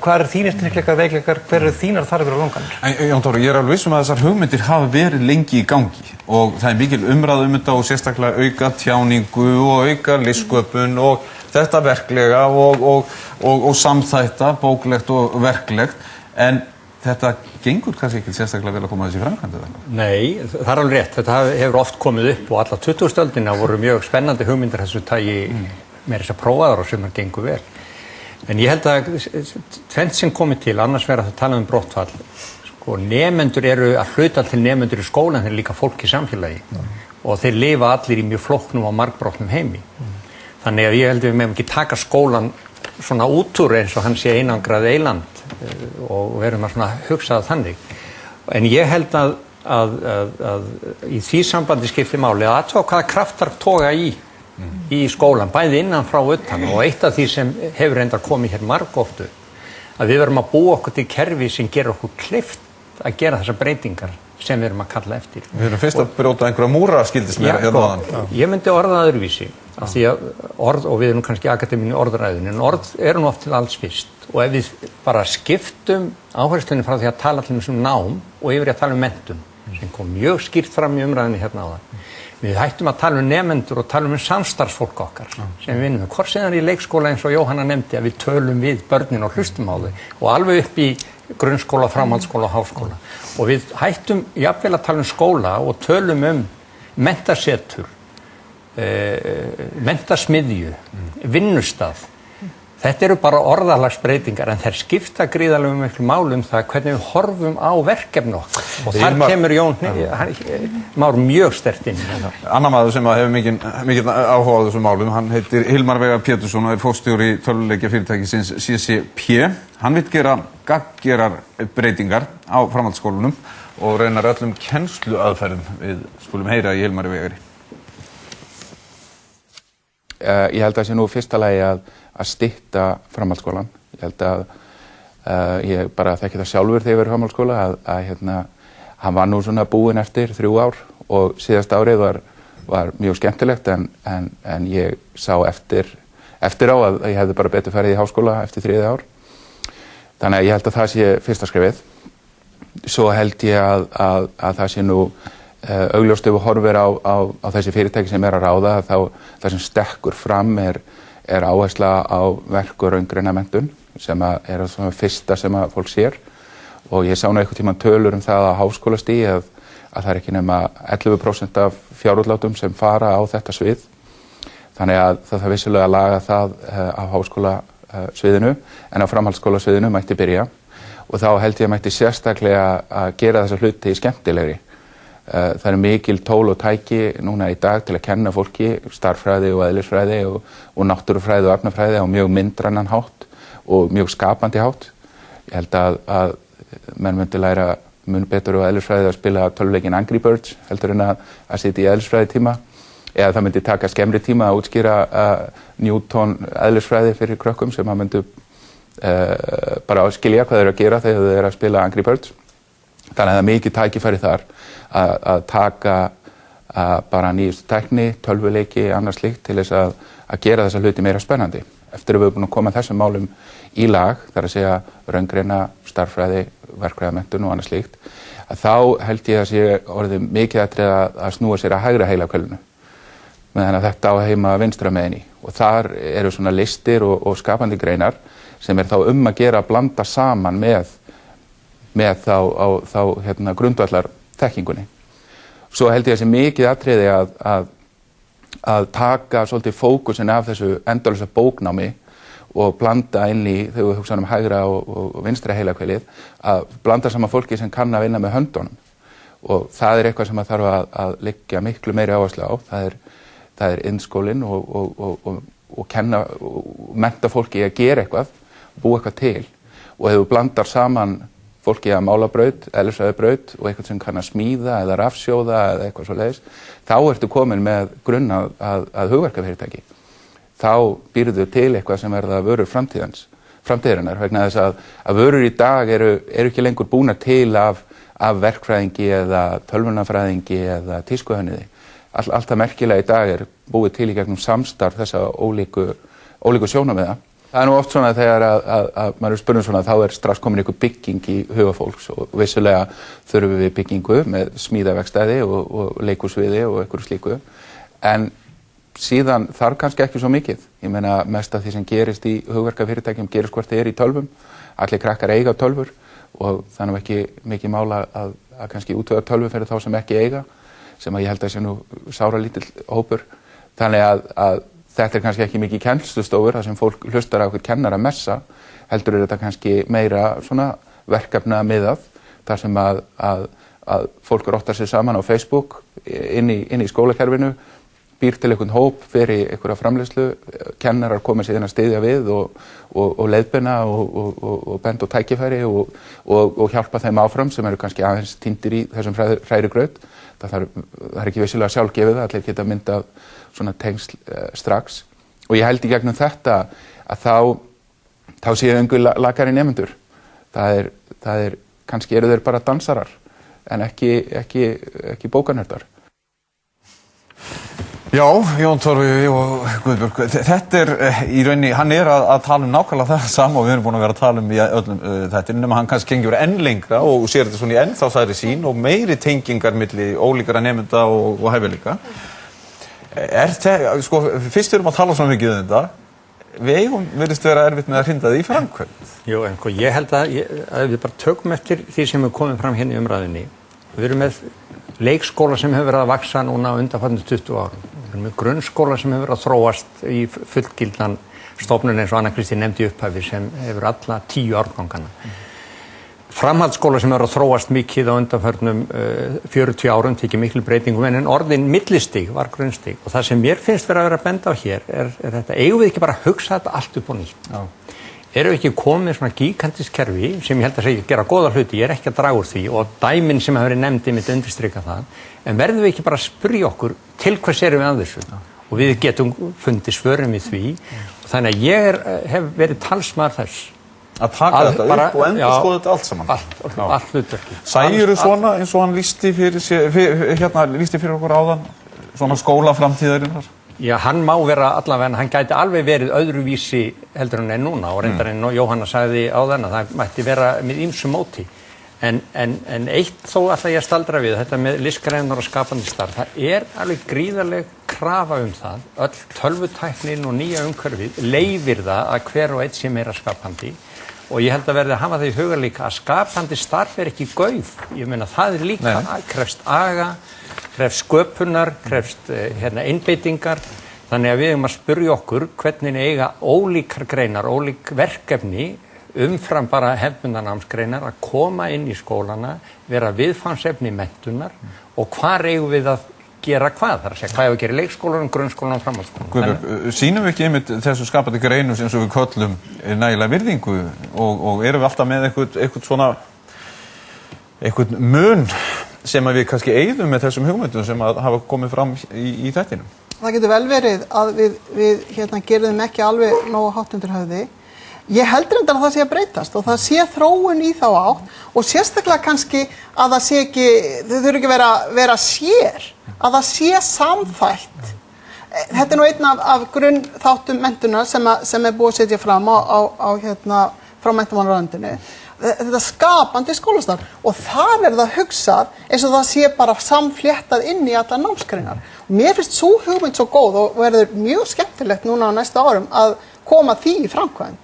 Hvað eru þínir styrkleikar, veikleikar, hver eru þínar þarfir og langanir? Jón Tóri, ég er alveg viss að þessar hugmyndir hafa verið lengi í gangi og það er mikil umræða þetta og sérstaklega auka tjáningu og auka listsköpun og þetta verklega og samþætta, bóklegt og verklegt, en þetta gengur kannski ekki sérstaklega vel að koma þessi framkvæmd? Nei, það er alveg rétt. Þetta hefur oft komið upp og alla 20. öldina voru mjög spennandi hugmyndir þessu tagi með þess að prófaðar og sem það gengur vel. En ég held að tvennt sem komið til, annars verður að tala brottfall. Nemendur eru að hluta til nemendur í skólan, þeir eru líka fólk í samfélagi og þeir lifa allir í mjög flóknum og margbrotnum heimi. Þannig að ég held að við meðum ekki taka skólan svona út úr eins og hann sé einangrað eiland og verðum að svona hugsa það þannig. En ég held að í því sambandi skiptir máli að athuga hvaða kraftar toga í skólan, bæði innan frá utan og eitt af því sem hefur reyndar komið hér margóftu, að við verðum að búa okkur til kerfi sem gerir okkur kleift að gera þessar breytingar sem við erum að kalla eftir. Við erum fyrst að brjóta einhverja múra skildist mér hérna áðan. Ég myndi orða öðruvísi, af því að orð, og við erum kannski í akademíunni orðræðunni, en orð eru nú oft til alls fyrst og ef við bara skiptum áherslunni frá því að tala til um nám og yfir að tala menntun, sem kom mjög skýrt fram í umræðinni hérna áðan. Við hættum að tala nemendur og tala samstarfsfólk okkar sem við vinnum. Hvort sem það er í leikskóla eins og Jóhanna nefndi að við tölum við börnin og hlustum á þau og alveg upp í grunnskóla, framhaldsskóla og háskóla. Og við hættum jafnvel að tala skóla og tölum menntasetur, menntasmiðju, vinnustað. Þetta eru bara orðalagsbreytingar en þær skipta gríðarlega miklu máli það hvernig við horfum á verkefni okkar. Og þar kemur Jón Már mjög sterkt inn. Annar maður sem hefur mikið áhuga á þessum málum, hann heitir Hilmar Veigar Pétursson og er forstjóri tölvuleikjafyrirtækisins CCP. Hann vill gera gagngerar breytingar á framhaldsskólunum og reynar öllum kennsluaðferðum. Við skulum heyra í Hilmari Veigari. Ég held að það sé nú fyrsta lagi að stytta framhaldsskólan. Ég held að ég bara þekki það sjálfur þegar ég verið í framhaldsskóla að hann var nú svona búinn eftir 3 ár og síðasta árið var mjög skemmtilegt en ég sá eftir á að ég hefði bara betur farið í háskóla eftir 3. ár. Þannig að ég held að það sé fyrsta skrefið. Svo held ég að það sé nú augljóst ef við horfum á þessi fyrirtæki sem er að ráða þá það sem stekkur fram er áhersla á verk- og raungreina menntun. sem er svona fyrsta sem að fólk sér og ég sá nú einhvern tímann tölur það á háskólastigi að það ekki nema 11% af fjárútlátum sem fara á þetta svið. Þannig að það þarf vissulega að laga það á háskólasviðinu en á framhaldsskólasviðinu mætti byrja og þá held ég að mætti sérstaklega að gera þessa hluti skemmtilegri. Það mikil tól og tæki núna í dag til að kenna fólki stærðfræði og eðlisfræði og náttúrufræði og efnafræði á mjög myndrænan hátt og mjög skapandi hátt. Ég held að menn myndi læra mun betur og eðlisfræði að spila tölvuleikinn Angry Birds heldur en að sitja í eðlisfræði tíma eða það myndi taka skemmri tíma að útskýra Newton eðlisfræði fyrir krökkum sem að myndu bara skilja hvað þeir að gera þegar þeir að spila Angry Birds. Þannig að það mikið tækifæri þar að taka bara nýjustu tækni, tölvuleiki, annars slíkt til þess að gera þessa hluti meira spennandi. Eftir að við erum búin að koma þessum málum í lag, þar að segja raungreina, stærðfræði, verkfræðamenntun og annars slíkt, að þá held ég að sé orðið mikið atriði að snúa sér að hægra heilahvelinu. Meðan að þetta á heima vinstra meginni. Og þar eru svona listir og skapandi greinar sem þá að gera að blanda saman með þá grundvallar þekkingunni. Svo held ég að sé mikið atriði að taka svolítið fókusin af þessu endalausa bóknámi og blanda inn í, þegar við hugsaum hægra og vinstra heilahvelið, að blanda saman fólki sem kann að vinna með höndunum. Og það eitthvað sem þarf að liggja miklu meiri áherslu á. Það er innskólinn og kenna og mennta fólki að gera eitthvað, búa eitthvað til. Og ef þú blandar saman fólki að mála braut, eðlisfræðibraut og eitthvað sem kann að smíða eða rafsjóða eða eitthvað svoleiðis, þá ertu komin með grunn að hugverkafyrirtæki. Þá býrðu til eitthvað sem það vörur framtíðarinnar vegna þess að vörur í dag eru ekki lengur búnar til af verkfræðingi eða tölvunarfræðingi eða tískuhönniði. Allt það merkilega í dag búið til í gegnum samstarf þessa ólíku sjónarmiða. Það nú oft svona þegar að maður spurning svona þá strax komin einhver bygging í huga fólks og vissulega þurfum við byggingu með smíðavegstæði og leikhúsviði og einhverju slíku. En síðan þarf kannski ekki svo mikið. Ég meina mest af því sem gerist í hugverkafyrirtækjum gerist hvort þið í tölvum. Allir krakkar eiga tölvur og það nú ekki mikið mála að kannski útvega tölvu fyrir þá sem ekki eiga, sem að ég held að sé nú sáralítill hópur. Þannig að þetta kannski ekki mikið kennslustofur þar sem fólk hlustar á okkur kennara messa, heldur þetta kannski meira svona verkefna miðað, þar sem að fólk rottar sér saman á Facebook inn í skólakerfinu, býr til einhvern hóp fyrir einhverja framleiðslu, kennarar koma síðan að styðja við og leiðbeina og benda og tækifæri og hjálpa þeim áfram sem eru kannski aðeins týndir í þessum hrærigraut. Það er ekki vissilega sjálfgefið, allir geta myndað svona tengsl strax og ég held í gegnum þetta að þá séu einhver lakari nemendur. Það er kannski eru þeir bara dansarar en ekki bókanördar. Já, Jón Torfi og Guðbjörg, þetta í rauninni, hann að tala nákvæmlega það sama og við erum búin að vera að tala í öllum þetta, nema hann kannski gengur enn lengra og sér þetta svona í ennþá stærri sýn og meiri tengingar milli ólíkra nemenda og hæfileika. Sko, fyrst við erum að tala svona mikið þetta, við eigum virðist vera erfitt með að hrinda því í framkvæmd. Jú, en ég held að við bara tökum eftir því sem við komum fram hérna í umræðinni. Við erum með leikskóla sem hefur verið að vaxa núna undanfarandi 20 árum. Við erum með grunnskóla sem hefur verið að þróast í fullgildan stofnun eins og Anna Kristín nefndi í upphafi sem hefur alla 10 árgangana. Framhaldsskóla sem hefur að þróast mikið á undanfarnum 40 árum, tekið miklu breytingum en orðin millistig var grunnstig og það sem mér finnst vera að vera að benda á hér er þetta, eigum við ekki bara að hugsa þetta allt upp og nýtt. Já. Erum við ekki komið svona gigantískt kerfi sem ég held að segja gera góða hluti, ég er ekki að draga úr því og dæmin sem hafa verið nefndi mitt undirstrika það, en verðum við ekki bara að spyrja okkur til hvers erum við að þessu og við getum fundið svörum við því og þannig að ég hef verið talsmaður þess að taka þetta upp og endurskoða þetta allt saman. Allt hlutverki. Sægirðu svona eins og hann lýsti fyrir okkur áðan, svona skólaframtíðarinnar? Já, hann má vera allavega, hann gæti alveg verið öðruvísi heldur en núna og reyndar en Jóhanna sagði áðan að það mætti vera með ýmsu móti. En eitt þó ætla ég að staldra við, þetta með listgreinar og skapandi starf, það er alveg gríðarleg krafa það, öll tölvutæknin og nýja umhverfið leyfir það að hver og einn sé meira skapandi og ég held að verði að hafa það í huga líka að skapandi starf ekki gauð. Ég meina það líka, krefst aga, krefst sköpunar, krefst einbeitingar. Þannig að við að spyrja okkur hvernig eiga ólíkar greinar, ólík verkefni umfram bara hefðbundanámsgreinar að koma inn í skólana, vera viðfangsefni menntunar og hvar eigum við að gera hvað? Það að segja hvað hefur að gera í leikskólanum, grunnskólanum og framhaldsskólanum. Guðbjörg, sýnum við ekki einmitt þessu skapandi greinum eins og við köllum nægilega virðingu og erum við alltaf með eitthvað mun sem við kannski eyðum með þessum hugmyndum sem að hafa komið fram í þættinum? Það getur vel verið að við gerðum ekki alveg nógu hátt undir höfði. Ég heldur að það sé að breytast og það sé þróun í þá átt og sérstaklega kannski að það sé ekki, þau þurfi ekki vera sér, að það sé samþætt. Þetta nú einn af grunnþáttum menntunar sem búið að setja fram frá menntamálaráðuneytinu. Þetta skapandi skólastarf og það það hugsað eins og það sé bara samfléttað inn í alla námsgreinar. Mér finnst sú hugmynd svo góð og verður mjög skemmtilegt núna á næsta árum að koma því í framkvæmd.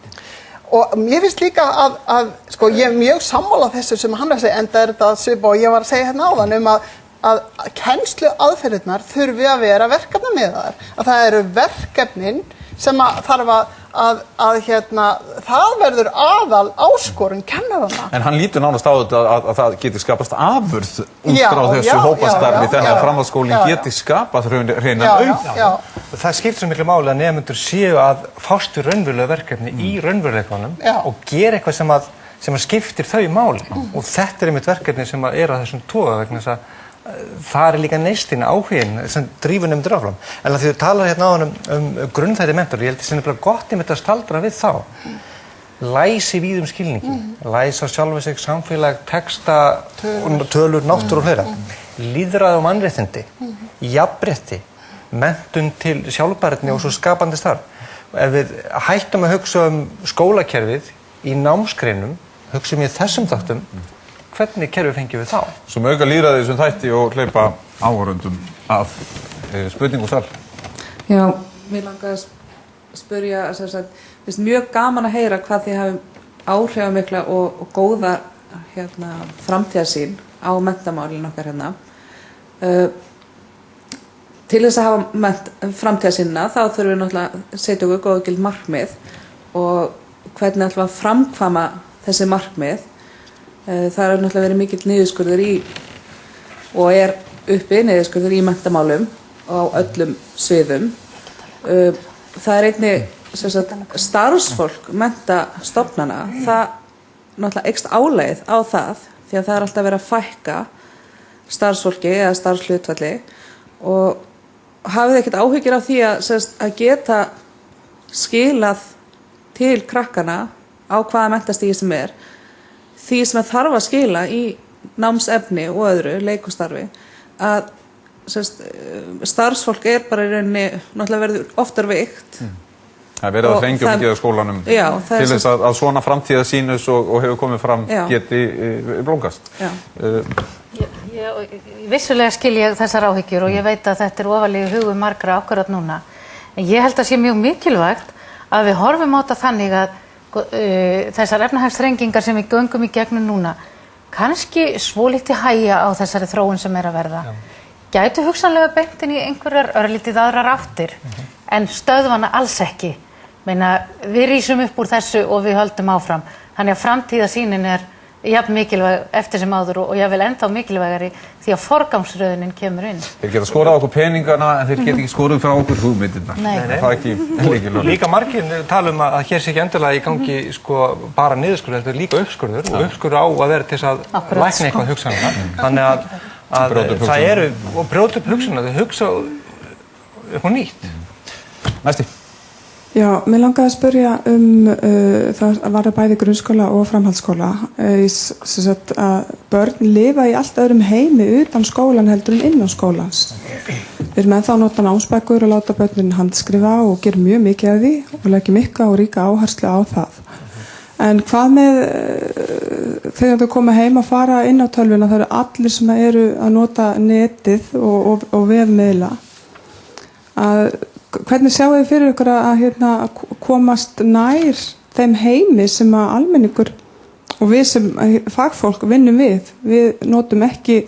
Og mér finnst líka að ég mjög sammála þessu sem hann segja, enda þetta svipa og ég var að segja áðan að kennslu aðferðirnar þurfi að vera verkefnamiðaðar. Að það eru verkefnin sem þarf það verður aðal áskorun kennarana. En hann lítur nánast á þetta að það geti skapast afurð út frá þessu hópastarfi þannig að framhaldsskólinn geti skapað hreinan auð. Það skiptir svo miklu máli að nemendur séu að fást við raunverulega verkefni í raunveruleikanum og gera eitthvað sem að skiptir þau máli. Og þetta einmitt verkefni sem að að þessum toga vegna þess að það líka neystin áhugin sem drífur nemendur áfram. En því þú talar áðan grunnþætti mentor, ég held að það gott að staldra við þá. Læsi víðum skilningi, læsa sjálfa sig, samfélag, texta, tölur, náttúru og fleira. Lýðræði og mannréttindi, jafnrétti, menntun til sjálfbærni og svo skapandi starf. Ef við hættum að hugsa skólakerfið í námsgreinum, hugsa í þessum þáttum, hvernig kerfi fengjum við þá? Sem auka lýðræði þessum þætti og hleypa áhorfendum af spurning og svar. Já, mér langaði að spyrja, finnst mjög gaman að heyra hvað þið hafum áhrifamikla og góða framtíðarsýn á menntamálin okkar hérna. Til þess að hafa framtíðarsýnina þá þurfum við náttúrulega að setja okkur góð og gild markmið og hvernig ætlum við að framkvæma þessi markmið. Það náttúrulega verið mikill niðurskurður og uppi niðurskurður í menntamálum á öllum sviðum. Það einnig starfsfólk menntastofnana, það náttúrulega eykst álagið á það því að það alltaf verið að fækka starfsfólki eða starfshlutfalli og hafið ekkert áhyggjur af því að geta skilað til krakkana á hvaða menntastigi sem því sem þarf að skila í námsefni og öðru, leikustarfi, að starfsfólk bara í rauninni náttúrulega verður oftar veikt. Það verið að þrengja mikið á skólanum til þess að svona framtíðarsýnus og hefur komið fram geti blómgast. Vissulega skil ég þessar áhyggjur og ég veit að þetta ofarlega í hugum margra akkurat núna. En ég held að sé mjög mikilvægt að við horfum á þetta þannig að þessar efnahagsþrengingar sem við göngum í gegnum núna kannski svolítið hægja á þessari þróun sem að verða. Gætu hugsanlega beint inn í einhverjar örlítið aðrar áttir en stöðvana alls ekki. Við rísum upp úr þessu og við höldum áfram. Þannig að framtíðarsýnin jafn mikilvæg eftir sem áður og ég vil ennþá mikilvægari því að forgangsröðunin kemur inn. Þeir geta skorað okkur peningana en þeir geta ekki skorað frá okkur hugmyndirnar. Það ekki líkilega. Líka margir tala að hér sé ekki endilega í gangi bara niðurskurður, þetta líka uppskurður og uppskurður á að vera til þess að lækna eitthvað hugsanlega. Þannig að það eru, og brjóta upp hugsanlega, þau hugsa eitthvað nýtt. Næsti. Já, mér langaði að spyrja það var bæði grunnskóla og framhaldsskóla að börn lifa í allt öðrum heimi utan skólan heldur en innan skólans. Við erum ennþá að nota námsbækur og láta börnin handskrifa og gera mjög mikið af því og leggja mikla og ríka áherslu á það. En hvað með þegar þau koma heim og fara inn á tölvuna, það eru allir sem eru að nota netið og vefmiðla. hvernig sjáu þið fyrir ykkur að komast nær þeim heimi sem að almenningur og við sem fagfólk vinnum við notum ekki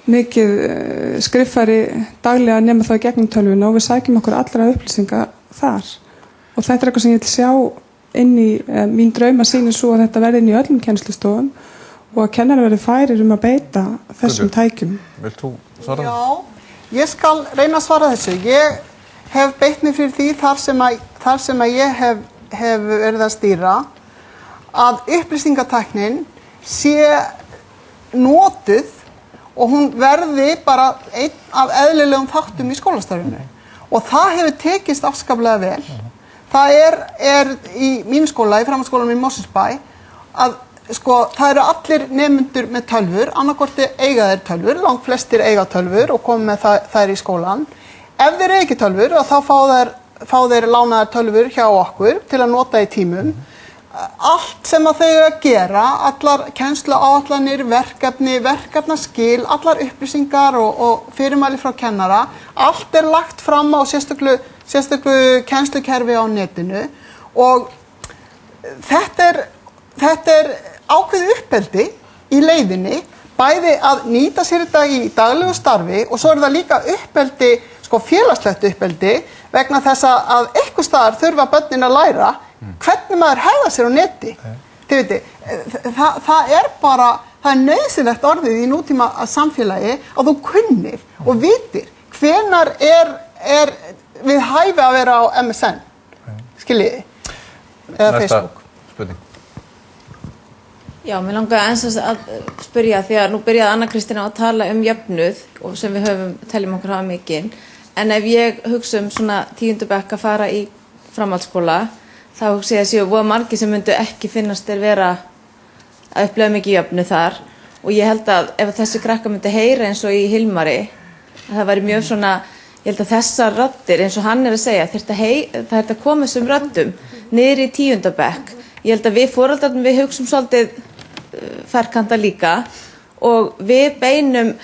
mikið skriffæri daglega nema það gegnum tölvuna og við sækjum okkur allra upplýsinga þar og þetta eitthvað sem ég vil sjá inn í mín drauma sýnir svo að þetta verði inn í öllum kennslustofum og að kennarar verði færir að beita þessum tækjum. Vilt þú svara? Já, ég skal reyna að svara þessu. Ég hef beitt mig fyrir því þar sem að ég hef verið að stýra að upplýsingatæknin sé notuð og hún verði bara einn af eðlilegum þáttum í skólastarfinu. Og það hefur tekist afskaplega vel. Það er í mínum skóla, í framhaldsskólanum í Mosfellsbæ, að það eru allir nemendur með tölvur, annarkvort eiga þeir tölvur, langt flestir eiga tölvur og koma með þær í skólan. Ef þeir eiga ekki tölvur, þá fá þeir lánaðar tölvur hjá okkur til að nota í tímum. Allt sem að þau að gera, allar kennsluáætlanir, verkefni, verkefnaskil, allar upplýsingar og fyrirmæli frá kennara, allt er lagt fram á sérstöku kennslukerfi á netinu og þetta er ákveðið uppeldi í leiðinni, bæði að nýta sér þetta í daglegu starfi og svo er það líka uppeldi, félagslegt uppeldi, vegna þess að einhvers staðar þurfa börnin að læra hvernig maður hegðar sér á neti. Þið veitir, það er nauðsynlegt orðið í nútíma samfélagi að þú kunnir og vitir hvenær er við hæfi að vera á MSN, skiljiði, eða Facebook. Næsta spurning. Já, mér langaði eins að spyrja því að nú byrjaði Anna Kristín að tala jöfnuð og sem við teljum okkur hafa mikinn. En ef ég hugsa svona 10. bekk að fara í framhaldsskóla, þá hugsa ég að séu voða margir sem myndu ekki finnast þeir vera að upplifa mikið jöfnuð þar. Og ég held að ef þessi krakka myndi heyra eins og í Hilmari, það væri mjög svona, ég held að þessar raddir eins og hann að segja, það er að koma þessum raddum niður í 10. bekk. Ég held að við foreldrarnir við hugsum svolítið ferkanta líka og við beinum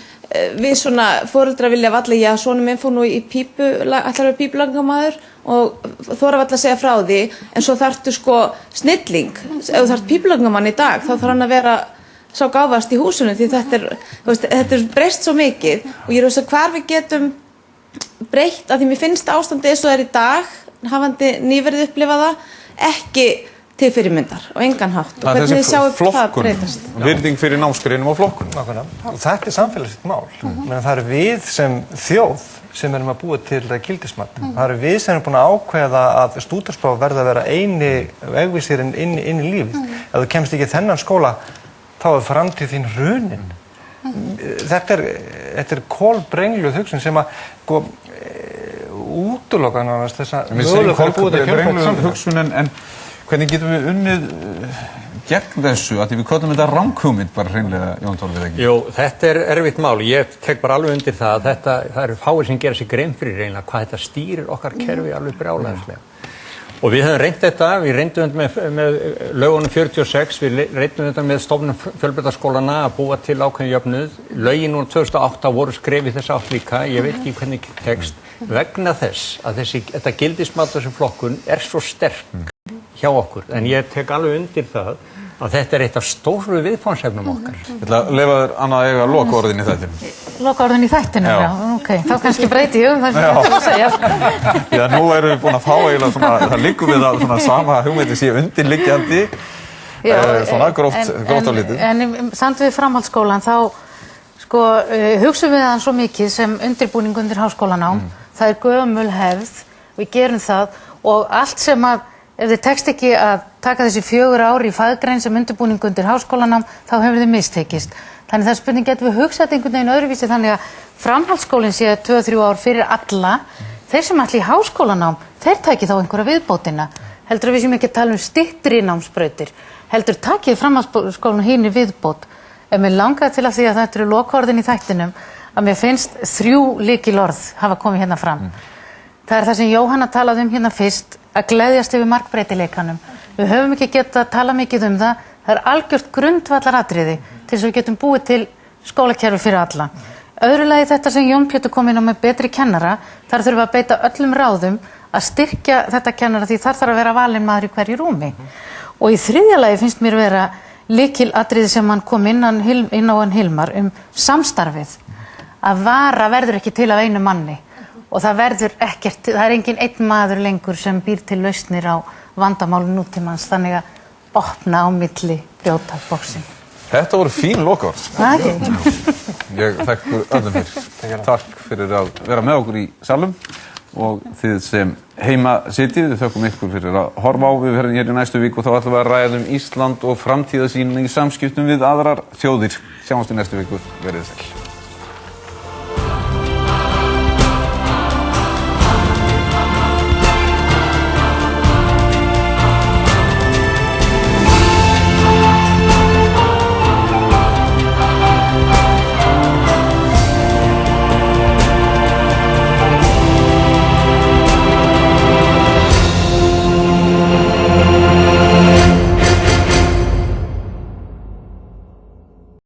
við svona foreldrar vilja valla, já, svona minn fór nú í ætlar að vera pípulangamaður og þóra valla að segja frá því, en svo þarftu snilling, ef þú þarft pípulangamann í dag, þá þarf hann að vera sá gáfast í húsinu, því þetta er breyst svo mikið og ég er að hvar við getum breytt, að því mér finnst ástandið eins og það er í dag, hafandi nýverið upplifaða, ekki til fyrirmyndar og engan hátt og hvernig sjáum það breytast. Virðing fyrir námsgreinum og flokkun. Og þetta er samfélagslegt mál. Það eru við sem þjóð sem erum að búa til þetta gildismat. Það eru við sem erum búin að ákveða að stúdentspróf verða að vera eini vegvísirinn inn í lífið. Ef þú kemst ekki í þennan skóla, þá er framtíð þín hrunin. Þetta er kolbrengluð hugsun sem að útiloka nánast þessa möguleika að búa til fjölbreytt hugsun en hvernig getum við unnið gegn þessu, að því við köllum þetta ranghugmynd bara hreinlega, Jón Þór, við ekki? Jú, þetta er erfitt mál. Ég tek bara alveg undir það að það eru fáir sem gera sig grein fyrir reynilega hvað þetta stýrir okkar kerfi alveg brjálæðislega. Og við höfum reynt þetta, við reyndum þetta með lögunum 46, við reyndum þetta með stofnun fjölbrautaskólana að búa til ákveðin jöfnuð. Lögin núna 2008 voru skrefið þess átt líka, ég veit ekki hvernig tekst, vegna þess að þetta gildismat þessu flokkun er svo sterk hjá okkur, en ég tek alveg undir það að þetta er eitt af stóru viðfangsefnum okkar. Ég ætla að leyfa þér, Anna, að eiga lokaorðin í þættinu. Lokaorðin í þættinu, já, ok, þá kannski breyti ég það sem ég ætla að segja. Já, nú erum við búin að fá eiginlega svona, það liggur við að svona sama hugmyndi sé undirliggjandi, svona gróft á litið. En samt við framhaldsskólan, þá hugsum við það svo mikið sem undirbúning undir háskólanám, það er gömul hefð, við gerum það og allt sem að ef þið tekst ekki að taka þessi 4 ár í faggrein sem undirbúning undir háskólanám, þá hefur þið mistekist. Þannig það spurning getum við hugsað einhvern veginn öðruvísi þannig að framhaldsskólinn sé 2-3 ár fyrir alla. Þeir sem ætli í háskólanám, þeir taki þá einhverja viðbótina. Heldur að við séum ekki að tala styttri námsbrautir. Heldur takið framhaldsskólanum hinn í viðbót. Ef mér langaði til að því að þetta eru lokaorðin í þættinum, að mér finnst 3 lykilorð hafa komið hérna fram. Það er það sem Jóhanna talaði hérna fyrst, að gleðjast yfir margbreytileikanum. Við höfum ekki getað að tala mikið það. Það er algjört grundvallaratriði til þess að við getum búið til skólakerfi fyrir alla. Öðru lagi þetta sem Jón Pétur kom inn á með betri kennara, þar þurfum við að beita öllum ráðum að styrkja þetta kennara því þar þarf að vera valinn maður í hverju rúmi. Og í þriðja lagi finnst mér vera lykilatriði sem hann kom inn á hann Hilmar samstarfið. Að vara verður ekki til af einu manni og það verður ekkert, það engin einn maður lengur sem býr til lausnir á vandamálum nútímans, þannig að opna á milli brjóta bóksin. Þetta voru fín lokaorð. Ég þakka öllum fyrir. Takk fyrir að vera með okkur í salnum og þið sem heima sitjið, við þökkum ykkur fyrir að horfa á. Við verðum hér í næstu viku og þá ætlum við að ræða Ísland og framtíðarsýn í samskiptum við aðrar þjóðir. Sjáumst í næstu viku. Verið sæl.